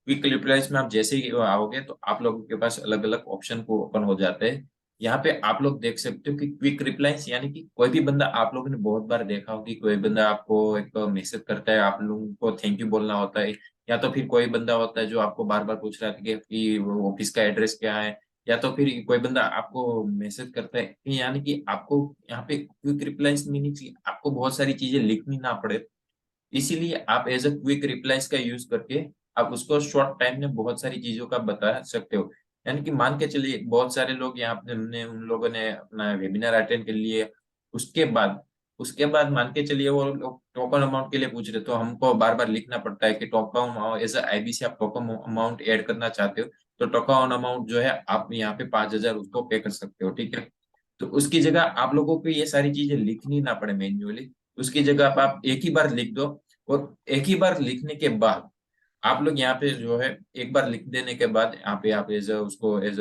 क्विक रिप्लाईज में आप जैसे ही आओगे तो आप लोगों के पास अलग अलग ऑप्शन को ओपन हो जाते हैं। यहाँ पे आप लोग देख सकते हो कि क्विक रिप्लाईज यानी कि कोई भी बंदा, आप लोगों ने बहुत बार देखा हो कि कोई बंदा आपको एक मैसेज करता है, आप लोगों को थैंक यू बोलना होता है, या तो फिर कोई बंदा होता है जो आपको बार बार पूछ रहा है कि ऑफिस का एड्रेस क्या है, या तो फिर कोई बंदा आपको मैसेज करता है यानी कि आपको यहाँ पे क्विक रिप्लाईज मीनिंग आपको बहुत सारी चीजें लिखनी ना पड़े, इसीलिए आप एज अ क्विक रिप्लाईज का यूज करके आप उसको शॉर्ट टाइम में बहुत सारी चीजों का बता सकते हो। यानी कि मान के चलिए बहुत सारे लोग यहाँ पे हमने उन लोगों ने अपना वेबिनार अटेंड कर लिए, उसके बाद उसके बाद मान के चलिए वो लोग टोकन अमाउंट के लिए पूछ रहे, तो हमको बार बार लिखना पड़ता है कि टोकन एज अ आईबीसी आप टोकन अमाउंट ऐड करना चाहते हो, तो टोकन अमाउंट जो है आप यहाँ पे 5,000 उसको पे कर सकते हो, ठीक है। तो उसकी जगह आप लोगों को ये सारी चीजें लिखनी ना पड़े मैन्युअली, उसकी जगह आप एक ही बार लिख दो, और एक ही बार लिखने के बाद आप लोग यहाँ पे जो है एक बार लिख देने के बाद यहाँ पे आप एज उसको एज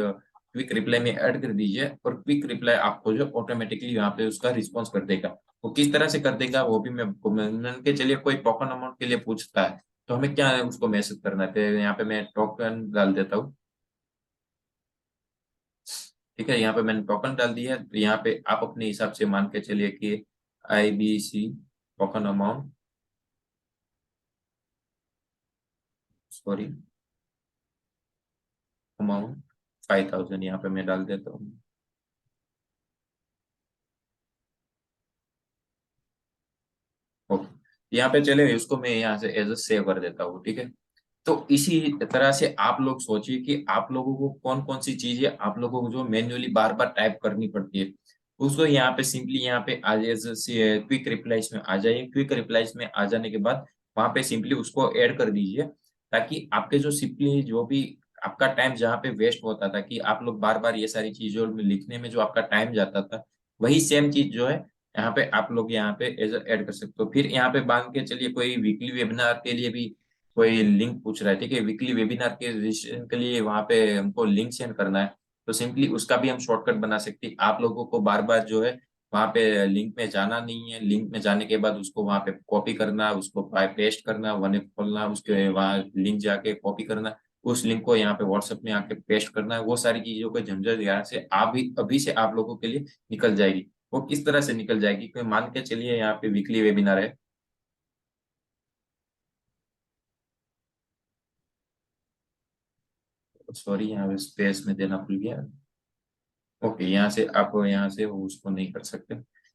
क्विक रिप्लाई में ऐड कर दीजिए, और क्विक रिप्लाई आपको जो ऑटोमेटिकली यहाँ पे उसका रिस्पॉन्स कर देगा। वो किस तरह से कर देगा वो भी मैं आपको मान के चलिए कोई टोकन अमाउंट के लिए पूछता है, तो हमें क्या है उसको मैसेज करना है, तो यहाँ पे मैं टोकन डाल देता हूँ। ठीक है, यहाँ पे मैंने टोकन डाल दिया है, तो यहाँ पे आप अपने हिसाब से मान के चलिए कि IBC token amount, sorry amount 5000 यहाँ पे मैं डाल देता हूँ। ओके, यहाँ पे चले उसको मैं यहाँ से एज सेव कर देता हूँ। ठीक है, तो इसी तरह से आप लोग सोचिए कि आप लोगों को कौन कौन सी चीजें आप लोगों को जो मैन्युअली बार बार टाइप करनी पड़ती है, उसको यहाँ पे सिंपली यहाँ पे आज क्विक रिप्लाईज में आ जाइए। क्विक रिप्लाईज में आ जाने के बाद वहां पे सिंपली उसको ऐड कर दीजिए, ताकि आपके जो सिंपली जो भी आपका टाइम जहाँ पे वेस्ट होता था कि आप लोग बार बार ये सारी चीजों में लिखने में जो आपका टाइम जाता था, वही सेम चीज जो है यहाँ पे आप लोग यहाँ पे एज ऐड कर सकते हो। फिर यहाँ पे मान के चलिए कोई वीकली वेबिनार के लिए भी कोई लिंक पूछ रहा है, ठीक है, वीकली वेबिनार के रजिस्ट्रेशन के लिए वहां पे हमको लिंक सेंड करना है, तो सिंपली उसका भी हम शॉर्टकट बना सकते हैं। आप लोगों को बार बार जो है वहां पे लिंक में जाना नहीं है, लिंक में जाने के बाद उसको वहां पे कॉपी करना, उसको पेस्ट करना, वन खोलना, उसके वहां लिंक जाके कॉपी करना, उस लिंक को यहाँ पे व्हाट्सएप में आके पेस्ट करना है, वो सारी चीजों का झंझट यहाँ से अभी से आप लोगों के लिए निकल जाएगी। वो किस तरह से निकल जाएगी, कोई मान के चलिए यहाँ पे वीकली वेबिनार है, सॉरी यहाँ पे स्पेस में देना भूल गया। ओके, यहाँ से वो उसको नहीं कर सकते।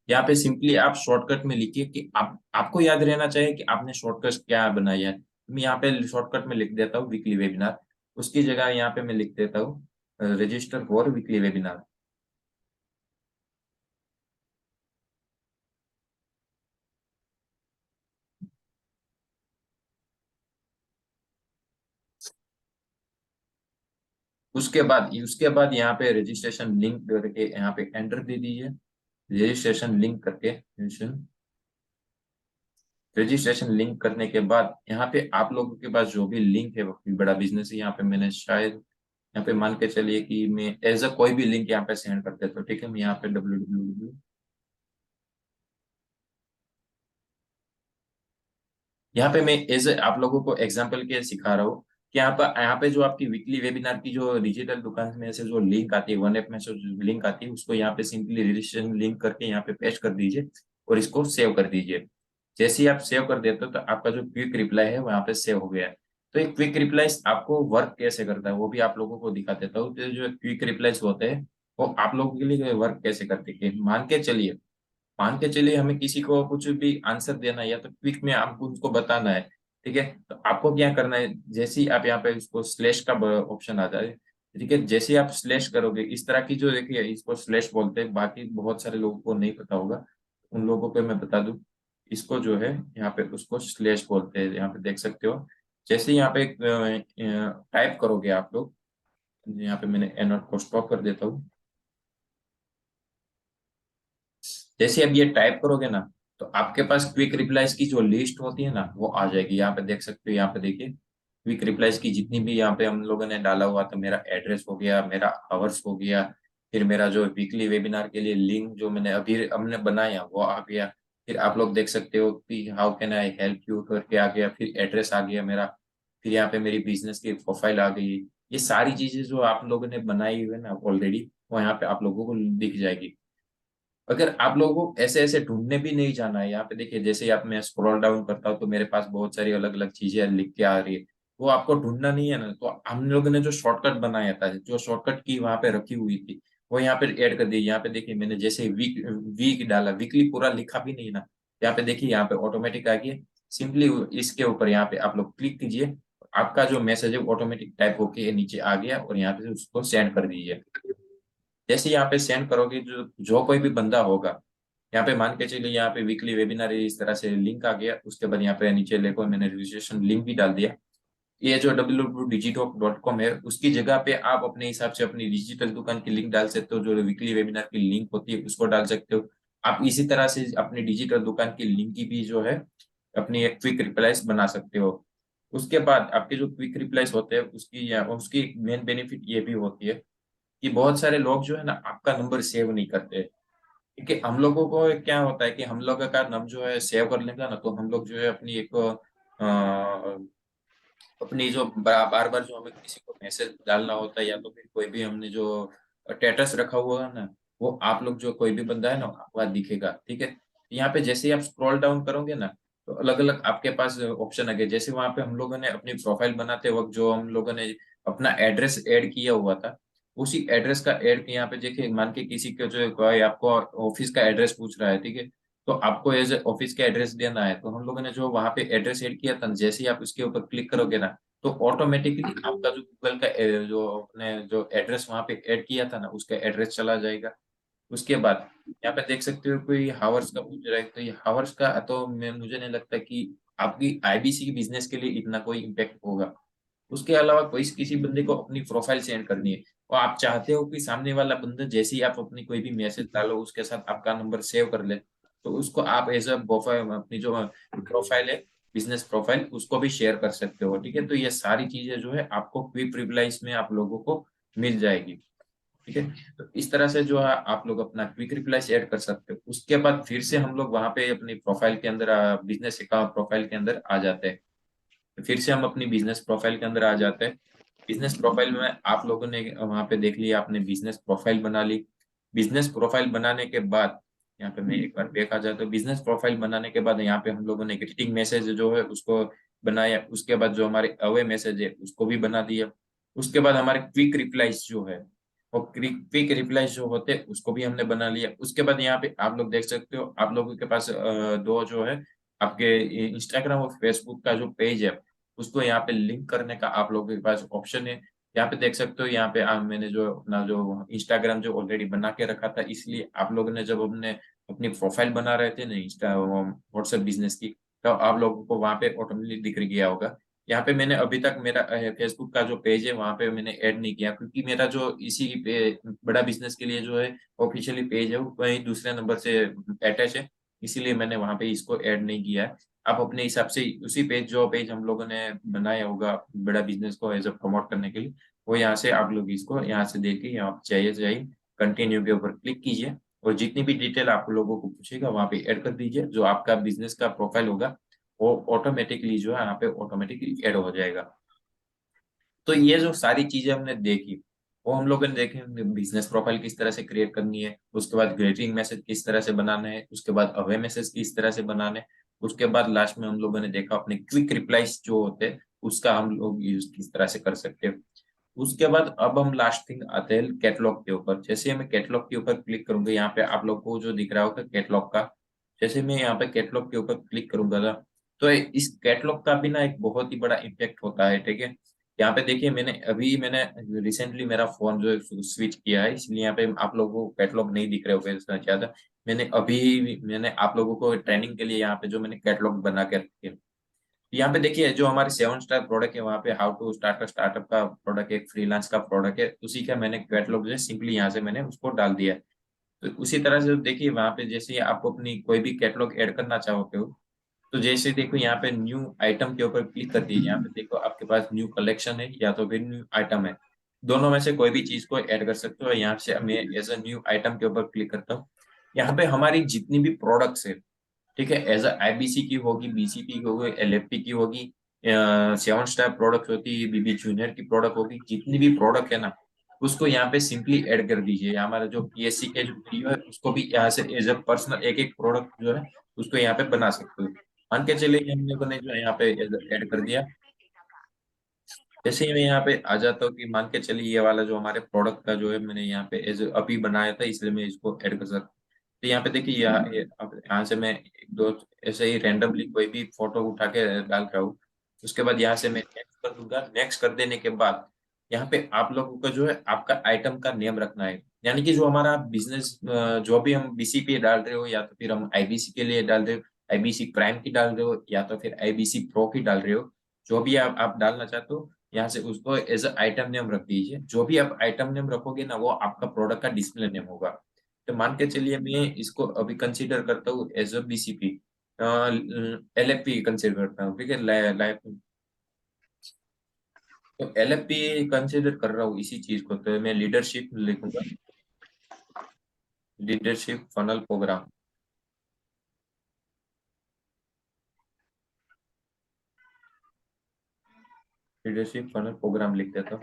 यहाँ पे सिंपली आप शॉर्टकट में लिखिए कि आपको याद रहना चाहिए कि आपने शॉर्टकट क्या बनाया है। मैं यहाँ पे शॉर्टकट में लिख देता हूँ वीकली वेबिनार, उसकी जगह यहाँ पे मैं लिख देता हूँ रजिस्टर फॉर वीकली वेबिनार। उसके बाद यहाँ पे रजिस्ट्रेशन लिंक करके यहाँ पे एंटर दे दीजिए। रजिस्ट्रेशन लिंक करके रजिस्ट्रेशन लिंक करने के बाद यहाँ पे आप लोगों के पास जो भी लिंक है वो कोई बड़ा बिजनेस है, यहाँ पे मैंने शायद यहाँ पे मान के चलिए कि मैं एज अ कोई भी लिंक यहाँ पे सेंड कर देता हूँ। ठीक है, मैं यहाँ पे www, यहाँ पे मैं एज आप लोगों को एग्जांपल के सिखा रहा हूँ कि यहाँ पे जो आपकी वीकली वेबिनार की जो डिजिटल दुकान में से जो लिंक आती है, वन ऐप में से जो लिंक आती है, उसको यहाँ पे सिंपली रजिस्ट्रेशन लिंक करके यहाँ पे पेस्ट कर दीजिए और इसको सेव कर दीजिए। जैसे ही आप सेव कर देते हो तो आपका जो क्विक रिप्लाई है वो यहाँ पे सेव हो गया है। तो एक क्विक रिप्लाई आपको वर्क कैसे करता है वो भी आप लोगों को दिखा देता हूँ। तो जो क्विक रिप्लाईज होते हैं वो आप लोगों के लिए वर्क कैसे करते हैं, मान के चलिए हमें किसी को कुछ भी आंसर देना है या तो क्विक में आपको उनको बताना है। ठीक है, तो आपको क्या करना है, जैसे ही आप यहाँ पे इसको स्लैश का ऑप्शन आ जाए, ठीक है, जैसे ही आप स्लैश करोगे इस तरह की जो देखिए इसको स्लैश बोलते हैं, बाकी बहुत सारे लोगों को नहीं पता होगा, उन लोगों को मैं बता दूं, इसको जो है यहाँ पे उसको स्लैश बोलते हैं, यहाँ पे देख सकते हो। जैसे ही यहाँ पे टाइप करोगे आप लोग, यहाँ पे मैंने एनोट को स्टॉप कर देता हूँ। जैसे अब ये टाइप करोगे ना, तो आपके पास क्विक रिप्लाईज की जो लिस्ट होती है ना वो आ जाएगी। यहाँ पे देख सकते हो, यहाँ पे देखिए क्विक रिप्लाईज की जितनी भी यहाँ पे हम लोगों ने डाला हुआ था, मेरा एड्रेस हो गया, मेरा आवर्स हो गया, फिर मेरा जो वीकली वेबिनार के लिए लिंक जो मैंने अभी हमने बनाया वो आ गया। फिर आप लोग देख सकते हो कि how can I help you करके आ गया, फिर एड्रेस आ गया मेरा, फिर यहाँ पे मेरी बिजनेस की प्रोफाइल आ गई। ये सारी चीजें जो आप लोगों ने बनाई हुई है ना ऑलरेडी, वो यहाँ पे आप लोगों को दिख जाएगी। अगर आप लोगों को ऐसे ऐसे ढूंढने भी नहीं जाना है, यहाँ पे देखिए जैसे ही आप मैं स्क्रॉल डाउन करता हूँ तो मेरे पास बहुत सारी अलग अलग चीजें लिख के आ रही है, वो आपको ढूंढना नहीं है ना, तो हम लोगों ने जो शॉर्टकट बनाया था, जो शॉर्टकट की वहां पे रखी हुई थी, वो यहाँ पे ऐड कर दी। यहाँ पे देखिए मैंने जैसे वीक वीक डाला, वीकली पूरा लिखा भी नहीं ना, यहाँ पे देखिए यहाँ पे ऑटोमेटिक आ गया। सिंपली इसके ऊपर यहाँ पे आप लोग क्लिक कीजिए, आपका जो मैसेज है ऑटोमेटिक टाइप होके नीचे आ गया, और यहाँ पे उसको सेंड कर दीजिए। जैसे यहाँ पे सेंड करोगे, जो जो कोई भी बंदा होगा, यहाँ पे मान के चलिए यहाँ पे वीकली वेबिनार इस तरह से लिंक आ गया, उसके बाद यहाँ पे नीचे देखो मैंने रजिस्ट्रेशन लिंक भी डाल दिया। ये जो www.digitalk.com है उसकी जगह पे आप अपने हिसाब से अपनी डिजिटल दुकान की लिंक डाल सकते हो, जो वीकली वेबिनार की लिंक होती है उसको डाल सकते हो। आप इसी तरह से अपनी डिजिटल दुकान की लिंक की भी जो है अपनी एक क्विक रिप्लाईस बना सकते हो। उसके बाद आपके जो क्विक रिप्लाईस होते हैं उसकी मेन बेनिफिट ये भी होती है कि बहुत सारे लोग जो है ना आपका नंबर सेव नहीं करते। क्योंकि हम लोगों को क्या होता है कि हम लोग का नंबर जो है सेव कर लेगा ना, तो हम लोग जो है अपनी एक अपनी जो बार बार जो हमें किसी को मैसेज डालना होता है, या तो फिर कोई भी हमने जो स्टेटस रखा हुआ है ना, वो आप लोग जो कोई भी बंदा है ना आपको वहाँ दिखेगा, ठीक है। यहाँ पे जैसे ही आप स्क्रॉल डाउन करोगे ना, तो अलग अलग आपके पास ऑप्शन आ गए। जैसे वहां पे हम लोगों ने अपनी प्रोफाइल बनाते वक्त जो हम लोगों ने अपना एड्रेस ऐड किया हुआ था, उसी एड्रेस का ऐड यहाँ पे देखिए, मान के किसी के जो कोई आपको ऑफिस का एड्रेस पूछ रहा है, ठीक है, तो आपको एज ऑफिस का एड्रेस देना है, तो हम लोगों ने जो वहां पे एड्रेस ऐड किया था, जैसे ही आप उसके ऊपर क्लिक करोगे ना, तो ऑटोमेटिकली आपका जो गूगल का जो आपने जो एड्रेस वहां पे ऐड किया था ना, उसका एड्रेस चला जाएगा। उसके बाद यहाँ पे देख सकते हो कोई हावर्स का पूछ रहा है, तो ये हावर्स का तो मैं मुझे नहीं लगता कि आपकी आईबीसी की बिजनेस के लिए इतना कोई इम्पेक्ट होगा। उसके अलावा कोई किसी बंदे को अपनी प्रोफाइल सेंड करनी है, और आप चाहते हो कि सामने वाला बंदा जैसे ही आप अपनी कोई भी मैसेज डालो उसके साथ आपका नंबर सेव कर ले, तो उसको आप एज अ प्रोफाइल अपनी जो प्रोफाइल है, बिजनेस प्रोफाइल, उसको भी शेयर कर सकते हो, ठीक है। तो ये सारी चीजें जो है आपको क्विक रिप्लाईज में आप लोगों को मिल जाएगी, ठीक है। तो इस तरह से जो है आप लोग अपना क्विक रिप्लाई ऐड कर सकते हो। उसके बाद फिर से हम लोग वहां पे अपनी प्रोफाइल के अंदर बिजनेस अकाउंट प्रोफाइल के अंदर आ जाते हैं। तो फिर से हम अपनी बिजनेस प्रोफाइल के अंदर आ जाते हैं। बिजनेस प्रोफाइल में आप लोगों ने वहां पे देख लिया, आपने बिजनेस प्रोफाइल बना ली। बिजनेस प्रोफाइल बनाने के बाद यहाँ पे मैं एक बार बैक आ जाता हूँ। बिजनेस प्रोफाइल बनाने के बाद यहाँ पे हम लोगों ने ग्रीटिंग मैसेज जो है उसको बनाया। उसके बाद जो हमारे अवे मैसेज है उसको भी बना दिया। उसके बाद हमारे क्विक रिप्लाईज जो है, और क्विक रिप्लाईज जो होते हैं उसको भी हमने बना लिया। उसके बाद यहाँ पे आप लोग देख सकते हो, आप लोगों के पास दो जो है आपके इंस्टाग्राम और फेसबुक का जो पेज है, उसको यहाँ पे लिंक करने का आप लोगों के पास ऑप्शन है। यहाँ पे देख सकते हो, यहाँ पे मैंने जो अपना जो इंस्टाग्राम जो ऑलरेडी बना के रखा था, इसलिए आप लोगों ने जब अपने अपनी प्रोफाइल बना रहे थे ना इंस्टा व्हाट्सएप बिजनेस की, तो आप लोगों को वहाँ पे ऑटोमेटिकली दिख गया होगा। यहाँ पे मैंने अभी तक मेरा फेसबुक का जो पेज है वहाँ पे मैंने ऐड नहीं किया, क्योंकि मेरा जो इसी बड़ा बिजनेस के लिए जो है ऑफिशियली पेज है वो वही दूसरे नंबर से अटैच है, इसीलिए मैंने वहाँ पे इसको ऐड नहीं किया है। आप अपने हिसाब से उसी पेज जो पेज हम लोगों ने बनाया होगा बड़ा बिजनेस को एज अ प्रमोट करने के लिए, वो यहाँ से आप लोग इसको यहाँ से देख के यहाँ चाहिए चाहिए कंटिन्यू के ऊपर क्लिक कीजिए, और जितनी भी डिटेल आप लोगों को पूछेगा वहाँ पे ऐड कर दीजिए। जो आपका बिजनेस का प्रोफाइल होगा वो ऑटोमेटिकली जो है यहाँ पे ऑटोमेटिकली ऐड हो जाएगा। तो ये जो सारी चीजें हमने देखी, वो हम लोगों ने देखे बिजनेस प्रोफाइल किस तरह से क्रिएट करनी है, उसके बाद ग्रीटिंग मैसेज किस तरह से बनाना है, उसके बाद अवे मैसेज किस तरह से बनाने हैं, उसके बाद लास्ट में हम लोगों ने देखा अपने क्विक रिप्लाईज जो होते हैं उसका हम लोग यूज किस तरह से कर सकते हैं। उसके बाद अब हम लास्ट थिंग आते हैं कैटलॉग के ऊपर। जैसे मैं कैटलॉग के ऊपर क्लिक करूंगा, यहाँ पे आप लोग को जो दिख रहा होगा कैटलॉग का, जैसे मैं यहाँ पे कैटलॉग के ऊपर क्लिक करूंगा ना, तो इस कैटलॉग का भी ना एक बहुत ही बड़ा इम्पेक्ट होता है, ठीक है। यहाँ पे देखिए, मैंने रिसेंटली मेरा फोन जो है स्विच किया है, इसलिए यहाँ पे आप लोगों को कैटलॉग नहीं दिख रहे होंगे इसमें ज्यादा। मैंने आप लोगों को ट्रेनिंग के लिए यहाँ पे जो मैंने कैटलॉग बना के रखे हैं। यहाँ पे देखिए जो हमारे 7 स्टार प्रोडक्ट है, वहाँ पे how to start a startup का प्रोडक्ट है, एक फ्रीलांस का प्रोडक्ट है, उसी का मैंने कैटलॉग जो है सिंपली यहाँ से मैंने उसको डाल दिया है। तो उसी तरह से देखिए वहाँ पे जैसे आप अपनी कोई भी कैटलॉग ऐड करना चाहते हो, तो जैसे देखो यहाँ पे न्यू आइटम के ऊपर क्लिक कर दीजिए। यहाँ पे देखो आपके पास न्यू कलेक्शन है या तो फिर न्यू आइटम है, दोनों में से कोई भी चीज को ऐड कर सकते हो। यहाँ से मैं एज अ न्यू आइटम के ऊपर क्लिक करता हूँ। यहाँ पे हमारी जितनी भी प्रोडक्ट्स है, ठीक है, एज अ आईबीसी की होगी, बीसीपी की होगी, एलएफपी की होगी, 7 स्टार प्रोडक्ट होती है, बीबी जूनियर की प्रोडक्ट होगी, जितनी भी प्रोडक्ट है ना, उसको यहाँ पे सिंपली ऐड कर दीजिए। हमारा जो पीएससी के जो वीडियो है उसको भी यहाँ से एज अ पर्सनल एक एक प्रोडक्ट जो है उसको यहाँ पे बना सकते हो। मान के चलिए हम लोगों ने जो यहाँ पे ऐड कर दिया। जैसे ही मैं यहाँ पे आ जाता हूँ कि मान के चलिए ये वाला जो हमारे प्रोडक्ट का जो है मैंने यहाँ पे एज अभी बनाया था, इसलिए मैं इसको ऐड कर सकता हूँ। तो यहाँ पे देखिए अब यहाँ से मैं एक दो ऐसे ही रैंडमली कोई भी फोटो उठा के डाल रहा हूँ। उसके बाद यहाँ से मैं नेक्स्ट कर दूंगा। नेक्स्ट कर देने के बाद यहाँ पे आप लोगों को जो है आपका आइटम का नेम रखना है, यानी कि जो हमारा बिजनेस जो भी हम बीसीपी डाल रहे हो, या तो फिर हम आईबीसी के लिए डाल रहे हो, आईबीसी प्राइम की डाल रहे हो, या तो फिर आईबीसी प्रो की डाल रहे हो, जो भी आप डालना चाहते हो, यहाँ से उसको एज अ आइटम नेम रख दीजिए। जो भी आप आइटम नेम रखोगे ना वो आपका प्रोडक्ट का डिस्प्ले नेम होगा। तो मान के चलिए मैं इसको अभी कंसीडर करता हूँ as a BCP, LFP consider करता हूँ, ठीक है। तो LFP कंसिडर कर रहा हूँ इसी चीज को, तो मैं लीडरशिप लिखूंगा, leadership funnel program, leadership funnel program लिख देता हूँ।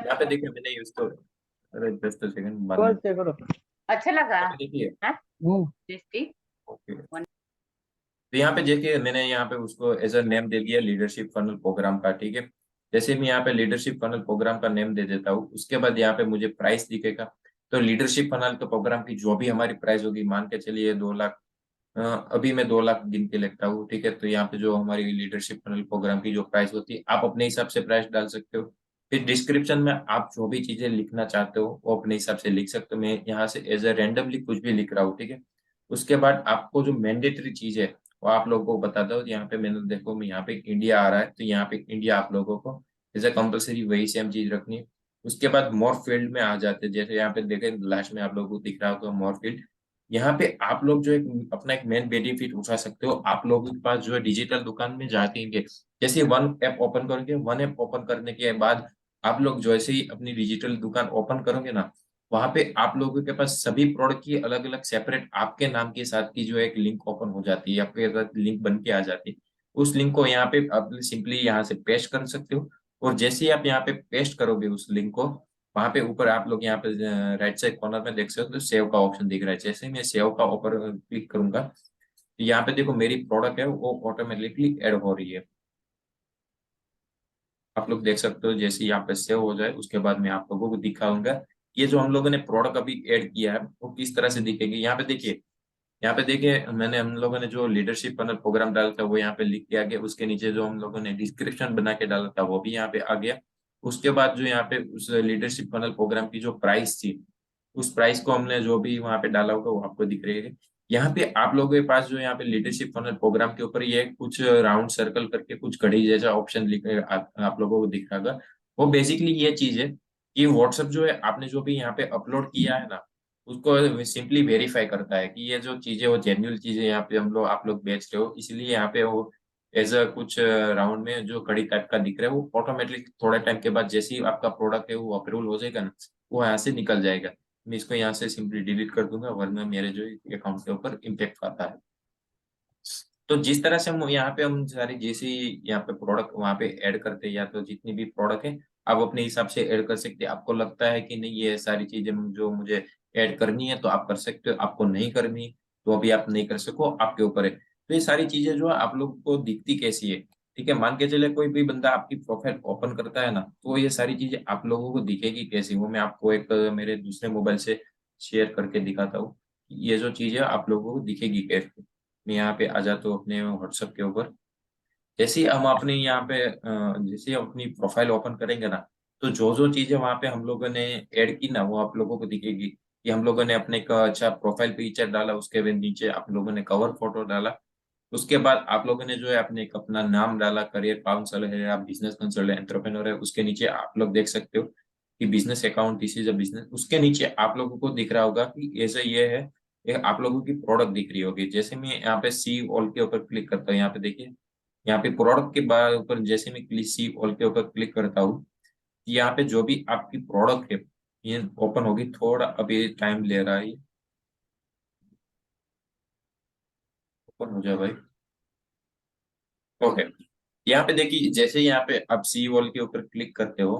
यहाँ पे देखिए मैंने यूज तो, अरे 10 सेकंड बाद में, बस चेक करो। अच्छा लगा। यहाँ पे देखिए। हाँ? टेस्टी। ओके, तो यहाँ पे देखिए मैंने यहाँ पे उसको एज अ नेम दे दिया लीडरशिप फनल प्रोग्राम का, ठीक है। जैसे मैं यहाँ पे लीडरशिप फनल प्रोग्राम का नेम दे देता हूँ, उसके बाद यहाँ पे मुझे प्राइस दिखेगा। तो लीडरशिप फनल के प्रोग्राम की जो भी हमारी प्राइस होगी, मान के चलिए 2 लाख, अभी मैं 2 लाख गिन के लिखता हूँ, ठीक है। तो यहाँ पे जो हमारी लीडरशिप फनल प्रोग्राम की जो प्राइस होती है, आप अपने हिसाब से प्राइस डाल सकते हो। फिर डिस्क्रिप्शन में आप जो भी चीजें लिखना चाहते हो वो अपने हिसाब से लिख सकते हो। मैं यहाँ से एज ए रेंडमली कुछ भी लिख रहा हूँ, ठीक है। उसके बाद आपको जो मैंडेटरी चीज है वो आप लोगों को बताता हूँ। यहाँ पे मैंने देखो, मैं यहाँ पे इंडिया आ रहा है, तो यहाँ पे इंडिया आप लोगों को एज ए कंपल्सरी वही सेम चीज रखनी है। उसके बाद मोर फील्ड में आ जाते हैं, जैसे यहाँ पे देखें लास्ट में आप लोगों को दिख रहा होगा मोर फील्ड। यहाँ पे आप लोग जो एक अपना एक मेन बेनिफिट उठा सकते हो। आप लोगों के पास जो है डिजिटल दुकान में जाएंगे, जैसे वन ऐप ओपन करोगे, वन ऐप ओपन करने के बाद आप लोग जैसे ही अपनी डिजिटल दुकान ओपन करोगे ना, वहां पे आप लोगों के पास सभी प्रोडक्ट की अलग अलग सेपरेट आपके नाम के साथ की जो एक लिंक ओपन हो जाती है, आपके साथ लिंक बन के आ जाती है। उस लिंक को यहाँ पे आप सिंपली यहाँ से पेस्ट कर सकते हो। और जैसे ही आप यहाँ पे पेस्ट करोगे उस लिंक को, वहां पे ऊपर आप लोग यहाँ पे राइट साइड कॉर्नर में देख सकते हो, तो सेव का ऑप्शन दिख रहा है। जैसे ही मैं सेव का ऊपर क्लिक करूंगा, तो यहाँ पे देखो मेरी प्रोडक्ट है वो ऑटोमेटिकली ऐड हो रही है। आप लोग देख सकते हो, जैसे ही यहाँ पे सेव हो जाए उसके बाद मैं आप लोगों को दिखाऊंगा ये जो हम लोगों ने प्रोडक्ट अभी ऐड किया है वो किस तरह से दिखेगी। यहाँ पे देखिए, यहाँ पे देखिए मैंने हम लोगों ने जो लीडरशिप पनल प्रोग्राम डाला था वो यहाँ पे लिख के आ गया। उसके नीचे जो हम लोगों ने डिस्क्रिप्शन बना के डाला था वो भी यहाँ पे आ गया। उसके बाद जो यहाँ पे उस लीडरशिप पनल प्रोग्राम की जो प्राइस थी, उस प्राइस को हमने जो भी वहाँ पे डाला होगा वो आपको दिख रही है। यहाँ पे आप लोगों के पास जो यहाँ पे लीडरशिप फनल प्रोग्राम के ऊपर ये कुछ राउंड सर्कल करके कुछ घड़ी जैसा ऑप्शन लिखे आप लोगों को दिख रहा होगा। वो बेसिकली ये चीज है कि व्हाट्सएप जो है आपने जो भी यहाँ पे अपलोड किया है ना, उसको सिंपली वेरीफाई करता है कि ये जो चीजें वो जेन्युइन चीजें यहाँ पे हम लोग आप लोग बेच रहे हो। इसलिए यहाँ पे वो एज अ कुछ राउंड में जो घड़ी टाइप का दिख रहा है वो ऑटोमेटिक थोड़े टाइम के बाद जैसे ही आपका प्रोडक्ट है वो अप्रूवल हो जाएगा ना, वो यहाँ से निकल जाएगा। मैं इसको यहाँ से सिंपली डिलीट कर दूंगा, वरना मेरे जो अकाउंट के ऊपर इम्पेक्ट आता है। तो जिस तरह से हम यहाँ पे हम सारी जैसे ही यहाँ पे प्रोडक्ट वहाँ पे ऐड करते हैं, या तो जितनी भी प्रोडक्ट है आप अपने हिसाब से ऐड कर सकते हैं। आपको लगता है कि नहीं ये सारी चीजें जो मुझे ऐड करनी है तो आप कर सकते हो, आपको नहीं करनी तो अभी आप नहीं कर सको, आपके ऊपर है। तो ये सारी चीजें जो है आप लोग को दिखती कैसी है, ठीक है। मान के चले कोई भी बंदा आपकी प्रोफाइल ओपन करता है ना, तो ये सारी चीजें आप लोगों को दिखेगी कैसी, वो मैं आपको एक मेरे दूसरे मोबाइल से शेयर करके दिखाता हूँ। ये जो चीज है आप लोगों को दिखेगी कैसे। मैं यहाँ पे आ जाता हूँ अपने व्हाट्सएप के ऊपर। जैसे ही हम अपने यहाँ पे जैसे ही हम अपनी प्रोफाइल ओपन करेंगे ना, तो जो जो चीजें वहाँ पे हम लोगों ने ऐड की ना वो आप लोगों को दिखेगी। कि हम लोगों ने अपने का अच्छा प्रोफाइल पिक्चर डाला, उसके बाद नीचे आप लोगों ने कवर फोटो डाला। उसके बाद आप लोगों ने जो है अपने एक अपना नाम डाला, करियर काउंसलर है, आप बिजनेस कंसल्टेंट एंटरप्रेन्योर है। उसके नीचे आप लोग देख सकते हो कि business account, this is a business. उसके नीचे आप लोगों को दिख रहा होगा कि ऐसे ये है, ये आप लोगों की प्रोडक्ट दिख रही होगी। जैसे मैं यहाँ पे सी ऑल के ऊपर क्लिक करता हूँ, यहाँ पे देखिए, यहाँ पे प्रोडक्ट के बाद ऊपर जैसे मैं क्लिक सी ऑल के ऊपर क्लिक करता हूँ, यहाँ पे जो भी आपकी प्रोडक्ट है ये ओपन होगी। थोड़ा अभी टाइम ले रहा है, ओपन हो जाए भाई। ओके, यहाँ पे देखिए जैसे यहाँ पे आप सी वॉल के ऊपर क्लिक करते हो,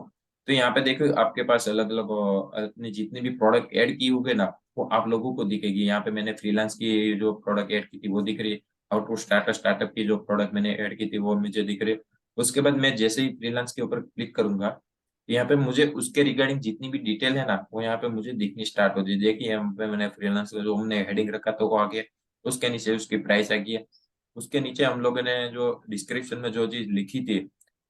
तो यहाँ पे देखो आपके पास अलग अलग अपने जितने भी प्रोडक्ट ऐड की होंगे ना वो आप लोगों को दिखेगी। यहाँ पे मैंने फ्रीलांस की जो प्रोडक्ट ऐड की थी वो दिख रही है। हाउ टू स्टार्टअप की जो प्रोडक्ट मैंने ऐड की थी वो मुझे दिख रही है। उसके बाद मैं जैसे ही फ्रीलांस के ऊपर क्लिक करूंगा, तो यहाँ पे मुझे उसके रिगार्डिंग जितनी भी डिटेल है ना वो यहाँ पे मुझे दिखनी स्टार्ट हो जाए। देखिए यहाँ पे मैंने फ्रीलांस का जो हमने हेडिंग रखा था वो आ गया, उसके नीचे उसकी प्राइस आ गई है। उसके नीचे हम लोगों ने जो डिस्क्रिप्शन में जो चीज लिखी थी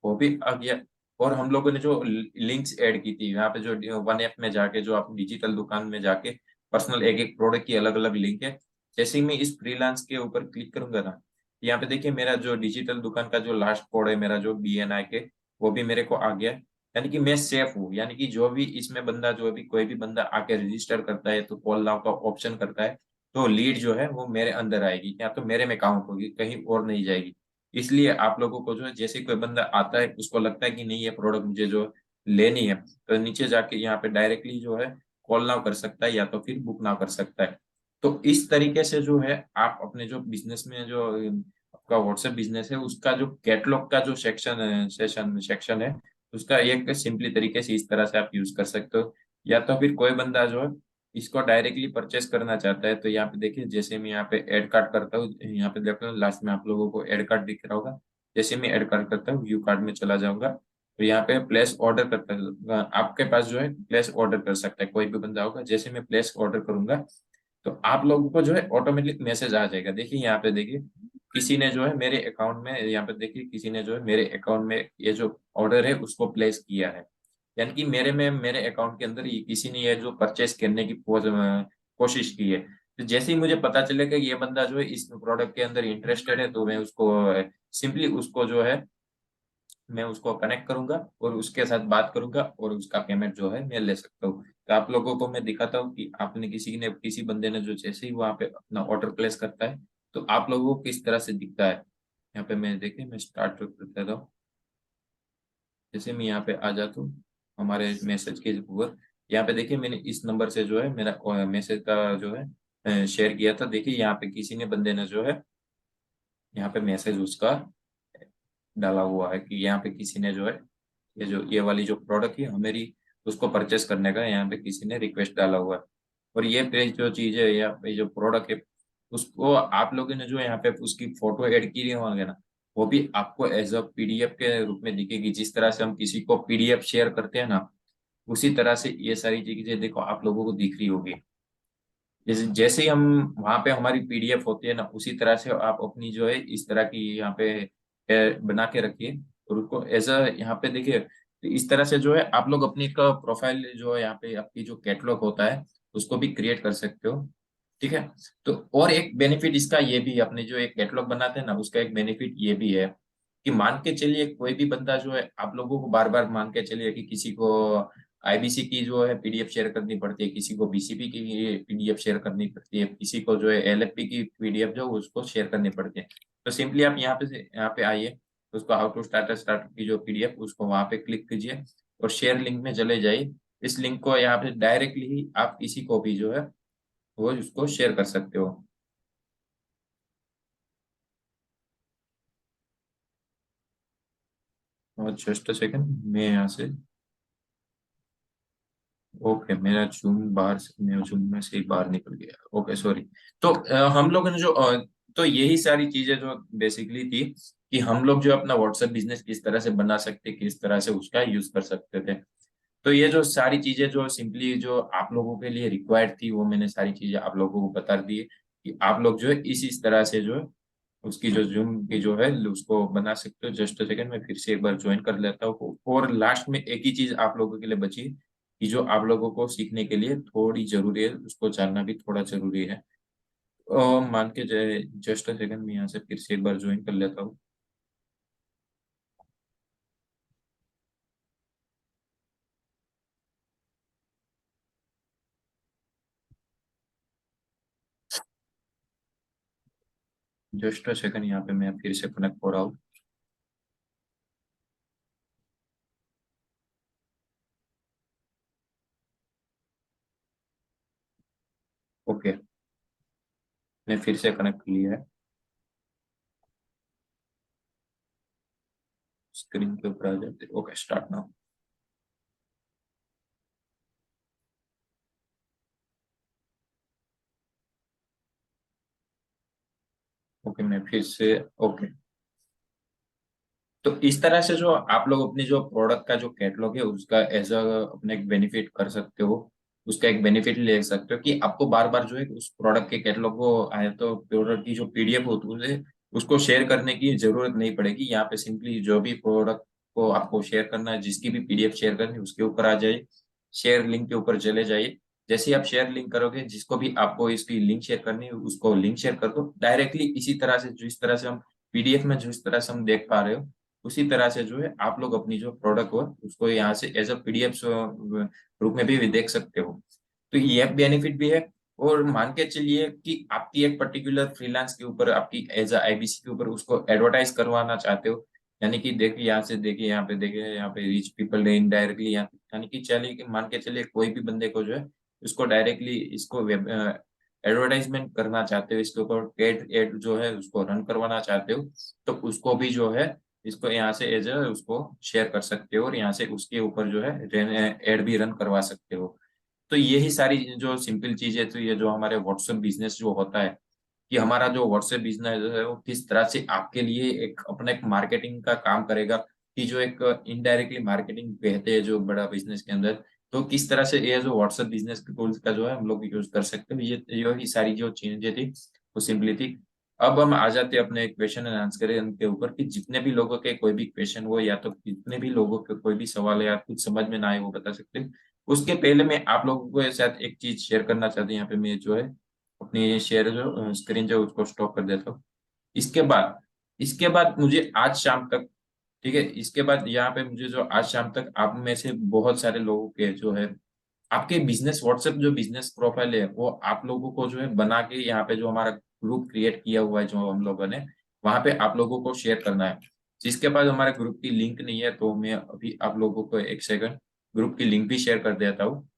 वो भी आ गया। और हम लोगों ने जो लिंक्स ऐड की थी यहाँ पे, जो वन ऐप में जाके जो आप डिजिटल दुकान में जाके पर्सनल एक एक प्रोडक्ट की अलग अलग लिंक है। जैसे ही मैं इस फ्रीलांस के ऊपर क्लिक करूंगा ना, यहाँ पे देखिए मेरा जो डिजिटल दुकान का जो लास्ट कोड है मेरा जो BNI के, वो भी मेरे को आ गया है। यानी कि मैं सेफ हूँ, यानी कि जो भी इसमें बंदा जो भी कोई भी बंदा आके रजिस्टर करता है तो कॉल नाउ का ऑप्शन करता है, तो लीड जो है वो मेरे अंदर आएगी, या तो मेरे में काउंट होगी, कहीं और नहीं जाएगी। इसलिए आप लोगों को जो है, जैसे कोई बंदा आता है उसको लगता है कि नहीं ये प्रोडक्ट मुझे जो लेनी है, तो नीचे जाके यहाँ पे डायरेक्टली जो है कॉल नाउ कर सकता है या तो फिर बुक नाउ कर सकता है। तो इस तरीके से जो है आप अपने जो बिजनेस में जो आपका व्हाट्सएप बिजनेस है उसका जो कैटलॉग का जो सेक्शन है उसका एक सिंपली तरीके से इस तरह से आप यूज कर सकते हो। या तो फिर कोई बंदा जो है इसको डायरेक्टली परचेस करना चाहता है, तो यहाँ पे देखिए जैसे मैं यहाँ पे ऐड कार्ड करता हूँ, यहाँ पे देखो लास्ट में आप लोगों को ऐड कार्ड दिख रहा होगा। जैसे मैं ऐड कार्ड करता हूँ व्यू कार्ड में चला जाऊंगा, तो यहाँ पे प्लेस ऑर्डर करता है, आपके पास जो है प्लेस ऑर्डर कर सकता है कोई भी बंदा होगा। जैसे मैं प्लेस ऑर्डर करूंगा तो आप लोगों को जो है ऑटोमेटिक मैसेज आ जाएगा। देखिए यहाँ पे देखिए किसी ने जो है मेरे अकाउंट में, यहाँ पे देखिए किसी ने जो है मेरे अकाउंट में ये जो ऑर्डर है उसको प्लेस किया है, यानी कि मेरे अकाउंट के अंदर किसी ने ये जो परचेस करने की कोशिश की है। तो जैसे ही मुझे पता चलेगा कि ये बंदा जो है इस प्रोडक्ट के अंदर इंटरेस्टेड है, तो मैं उसको सिंपली उसको जो है मैं उसको कनेक्ट करूंगा और उसके साथ बात करूंगा और उसका पेमेंट जो है मैं ले सकता हूँ। तो आप लोगों को मैं दिखाता हूँ कि आपने किसी बंदे ने जो जैसे ही वहां पे अपना ऑर्डर प्लेस करता है तो आप लोगों को किस तरह से दिखता है। यहाँ पे मैं देखिए मैं स्टार्ट कर देता हूँ। जैसे मैं यहाँ पे आ जाता हूँ हमारे मैसेज के ऊपर, यहाँ पे देखिए मैंने इस नंबर से जो है मेरा मैसेज का जो है शेयर किया था। देखिए यहाँ पे किसी ने बंदे ने जो है यहाँ पे मैसेज उसका डाला हुआ है कि यहाँ पे किसी ने जो है ये वाली जो प्रोडक्ट है हमारी उसको परचेस करने का यहाँ पे किसी ने रिक्वेस्ट डाला हुआ है। और ये पेज जो चीज है या ये जो प्रोडक्ट है उसको आप लोगों ने जो यहाँ पे उसकी फोटो ऐड की होंगे ना, वो भी आपको एज अ पीडीएफ के रूप में दिखेगी। जिस तरह से हम किसी को पीडीएफ शेयर करते हैं ना, उसी तरह से ये सारी चीजें देखो आप लोगों को दिख रही होगी। जैसे जैसे ही हम वहां पे हमारी पीडीएफ होती है ना, उसी तरह से आप अपनी जो है इस तरह की यहाँ पे बना के रखिए और उसको एज अ यहाँ पे देखिए। तो इस तरह से जो है आप लोग अपनी एक प्रोफाइल जो है यहाँ पे आपकी जो कैटलॉग होता है उसको भी क्रिएट कर सकते हो। ठीक है। तो और एक बेनिफिट इसका ये भी है, अपने जो एक कैटलॉग बनाते हैं ना उसका एक बेनिफिट ये भी है कि मान के चलिए कोई भी बंदा जो है आप लोगों को बार बार मान के चलिए कि किसी को आईबीसी की जो है पीडीएफ शेयर करनी पड़ती है, किसी को बीसीपी की पीडीएफ शेयर करनी पड़ती है, किसी को जो है एलएफपी की पीडीएफ जो उसको शेयर करनी पड़ती है। तो सिंपली आप यहाँ पे आइए, उसको हाउ टू स्टार्ट की जो पीडीएफ उसको वहां पे क्लिक कीजिए और शेयर लिंक में चले जाइए। इस लिंक को यहाँ पे डायरेक्टली ही आप किसी को भी जो है वो उसको शेयर कर सकते हो। और जस्ट सेकंड मैं यहाँ से, ओके मेरा जूम बाहर से, मैं जूम में से ही बाहर निकल गया, ओके सॉरी। तो हम लोगों ने जो तो यही सारी चीजें जो बेसिकली थी कि हम लोग जो अपना व्हाट्सएप बिजनेस किस तरह से बना सकते, किस तरह से उसका यूज कर सकते थे। तो ये जो सारी चीजें जो सिंपली जो आप लोगों के लिए रिक्वायर्ड थी वो मैंने सारी चीजें आप लोगों को बता दी कि आप लोग जो है इस तरह से जो है उसकी जो जूम की जो है उसको बना सकते हो। जस्ट सेकंड में फिर से एक बार ज्वाइन कर लेता हूँ। और लास्ट में एक ही चीज आप लोगों के लिए बची कि जो आप लोगों को सीखने के लिए थोड़ी जरूरी है, उसको जानना भी थोड़ा जरूरी है। मान के जस्ट सेकंड में यहाँ से फिर से एक बार ज्वाइन कर लेता हूँ। जस्ट सेकंड यहाँ पे मैं फिर से कनेक्ट हो रहा हूँ। ओके मैं फिर से कनेक्ट कर लिया है। स्क्रीन के ऊपर आ जाते, ओके स्टार्ट नाउ। ओके मैं फिर से, ओके। तो इस तरह से जो आप लोग अपनी जो प्रोडक्ट का जो कैटलॉग है उसका एज अ अपने एक बेनिफिट कर सकते हो, उसका एक बेनिफिट ले सकते हो कि आपको बार बार जो है उस प्रोडक्ट के कैटलॉग को आए तो प्रोडक्ट की जो पीडीएफ होती है उसको शेयर करने की जरूरत नहीं पड़ेगी। यहाँ पे सिंपली जो भी प्रोडक्ट को आपको शेयर करना है, जिसकी भी पीडीएफ शेयर करनी है उसके ऊपर आ जाए, शेयर लिंक के ऊपर चले जाइए। जैसे ही आप शेयर लिंक करोगे, जिसको भी आपको इसकी लिंक शेयर करनी है उसको लिंक शेयर कर दो डायरेक्टली। इसी तरह से जिस तरह से हम पीडीएफ में जिस तरह से हम देख पा रहे हो उसी तरह से जो है आप लोग अपनी जो प्रोडक्ट हो उसको यहाँ से एज अ पीडीएफ रूप में भी देख सकते हो। तो ये बेनिफिट भी है। और मान के चलिए कि आपकी एक पर्टिकुलर फ्रीलांस के ऊपर आपकी एज अ आईबीसी के ऊपर उसको एडवर्टाइज करवाना चाहते हो, यानी कि देखिए यहाँ से देखिए यहाँ पे देखिए यहाँ पे रिच पीपल इनडायरेक्टली यहाँ, यानी कि चलिए कि मान के चलिए कोई भी बंदे को जो है उसको डायरेक्टली इसको वेब एडवर्टाइजमेंट करना चाहते हो, इसके ऊपर पेड एड जो है उसको रन करवाना चाहते हो, तो उसको भी जो है इसको यहाँ से एज अ उसको शेयर कर सकते हो और यहाँ से उसके ऊपर जो है एड भी रन करवा सकते हो। तो यही सारी जो सिंपल चीजें, तो ये जो हमारे व्हाट्सएप बिजनेस जो होता है कि हमारा जो व्हाट्सएप बिजनेस है वो किस तरह से आपके लिए एक अपना एक मार्केटिंग का काम करेगा, कि जो एक इनडायरेक्टली मार्केटिंग कहते हैं जो बड़ा बिजनेस के अंदर, तो किस तरह से ये जो व्हाट्सएप बिजनेस टूल्स का जो है हम लोग यूज कर सकते हैं, ये सारी जो चीजें थी वो सिंपली थी। अब हम आ जाते हैं अपने क्वेश्चन एंड आंसर के ऊपर कि जितने भी लोगों के कोई भी क्वेश्चन हो या तो जितने भी लोगों के कोई भी सवाल है या कुछ समझ में ना आए वो बता सकते हैं। उसके पहले मैं आप लोगों को साथ एक चीज शेयर करना चाहती हूँ, यहाँ पे मैं जो है अपनी शेयर जो स्क्रीन जो उसको स्टॉप कर देता हूँ। इसके बाद इसके बाद मुझे आज शाम तक, ठीक है, इसके बाद यहाँ पे मुझे जो आज शाम तक आप में से बहुत सारे लोगों के जो है आपके बिजनेस व्हाट्सएप जो बिजनेस प्रोफाइल है वो आप लोगों को जो है बना के यहाँ पे जो हमारा ग्रुप क्रिएट किया हुआ है जो हम लोगों ने, वहां पे आप लोगों को शेयर करना है। जिसके पास हमारे ग्रुप की लिंक नहीं है तो मैं अभी आप लोगों को एक सेकंड ग्रुप की लिंक भी शेयर कर देता हूँ।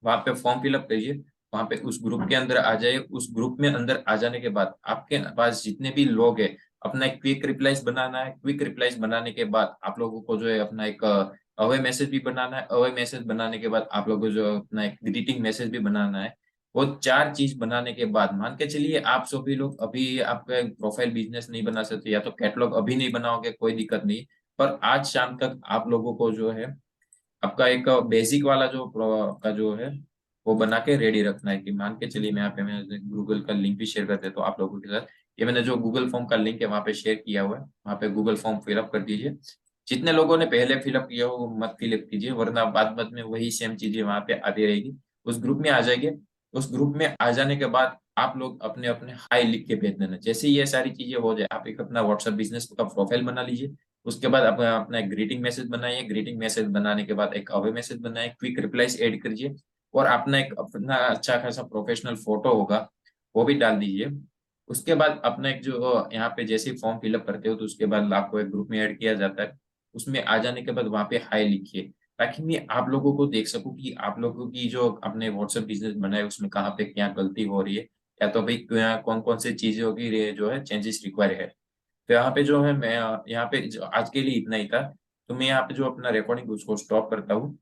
वहां पे फॉर्म फिलअप करिए, वहां पे उस ग्रुप के अंदर आ जाइए। उस ग्रुप में अंदर आ जाने के बाद आपके पास जितने भी लोग हैं अपना एक क्विक रिप्लाईज बनाना है। क्विक रिप्लाईज बनाने के बाद आप लोगों को जो है अपना एक अवे मैसेज भी बनाना है। अवे मैसेज बनाने के बाद आप लोगों को जो अपना एक ग्रीटिंग मैसेज भी बनाना है। वो चार चीज बनाने के बाद मान के चलिए आप सभी लोग अभी आपका प्रोफाइल बिजनेस नहीं बना सकते या तो कैटलॉग अभी नहीं बनाओगे कोई दिक्कत नहीं, पर आज शाम तक आप लोगों को जो है आपका एक बेसिक वाला जो आपका जो है वो बना के रेडी रखना है। कि मान के चलिए मैं यहाँ पे मैं गूगल का लिंक भी शेयर कर देता हूँ आप लोगों के साथ। ये मैंने जो गूगल फॉर्म का लिंक है वहाँ पे शेयर किया हुआ है, वहाँ पे गूगल फॉर्म फिलअप कर दीजिए। जितने लोगों ने पहले फिलअप किया हो वो मत फिलअप कीजिए, वरना बाद बाद में वही सेम चीजें वहाँ पे आती रहेगी। उस ग्रुप में आ जाएंगे। उस ग्रुप में आ जाने के बाद आप लोग अपने अपने हाई लिख के भेज देना। जैसे ही ये सारी चीजें हो जाए आप एक अपना व्हाट्सएप बिजनेस का प्रोफाइल बना लीजिए। उसके बाद आप अपना एक ग्रीटिंग मैसेज बनाइए। ग्रीटिंग मैसेज बनाने के बाद एक अवे मैसेज बनाइए। क्विक रिप्लाईज ऐड करिए और अपना एक अपना अच्छा खासा प्रोफेशनल फोटो होगा वो भी डाल दीजिए। उसके बाद अपना एक जो यहाँ पे जैसे फॉर्म फिलअप करते हो तो उसके बाद आपको एक ग्रुप में ऐड किया जाता है। उसमें आ जाने के बाद वहां पे हाई लिखिए, ताकि मैं आप लोगों को देख सकूं कि आप लोगों की जो अपने व्हाट्सएप बिजनेस बनाए उसमें कहाँ पे क्या गलती हो रही है, या तो भाई कौन कौन सी चीजों की जो है चेंजेस रिक्वायर है। तो यहाँ पे जो है मैं यहाँ पे आज के लिए इतना ही था। तो मैं यहाँ पे जो अपना रिकॉर्डिंग उसको स्टॉप करता हूँ।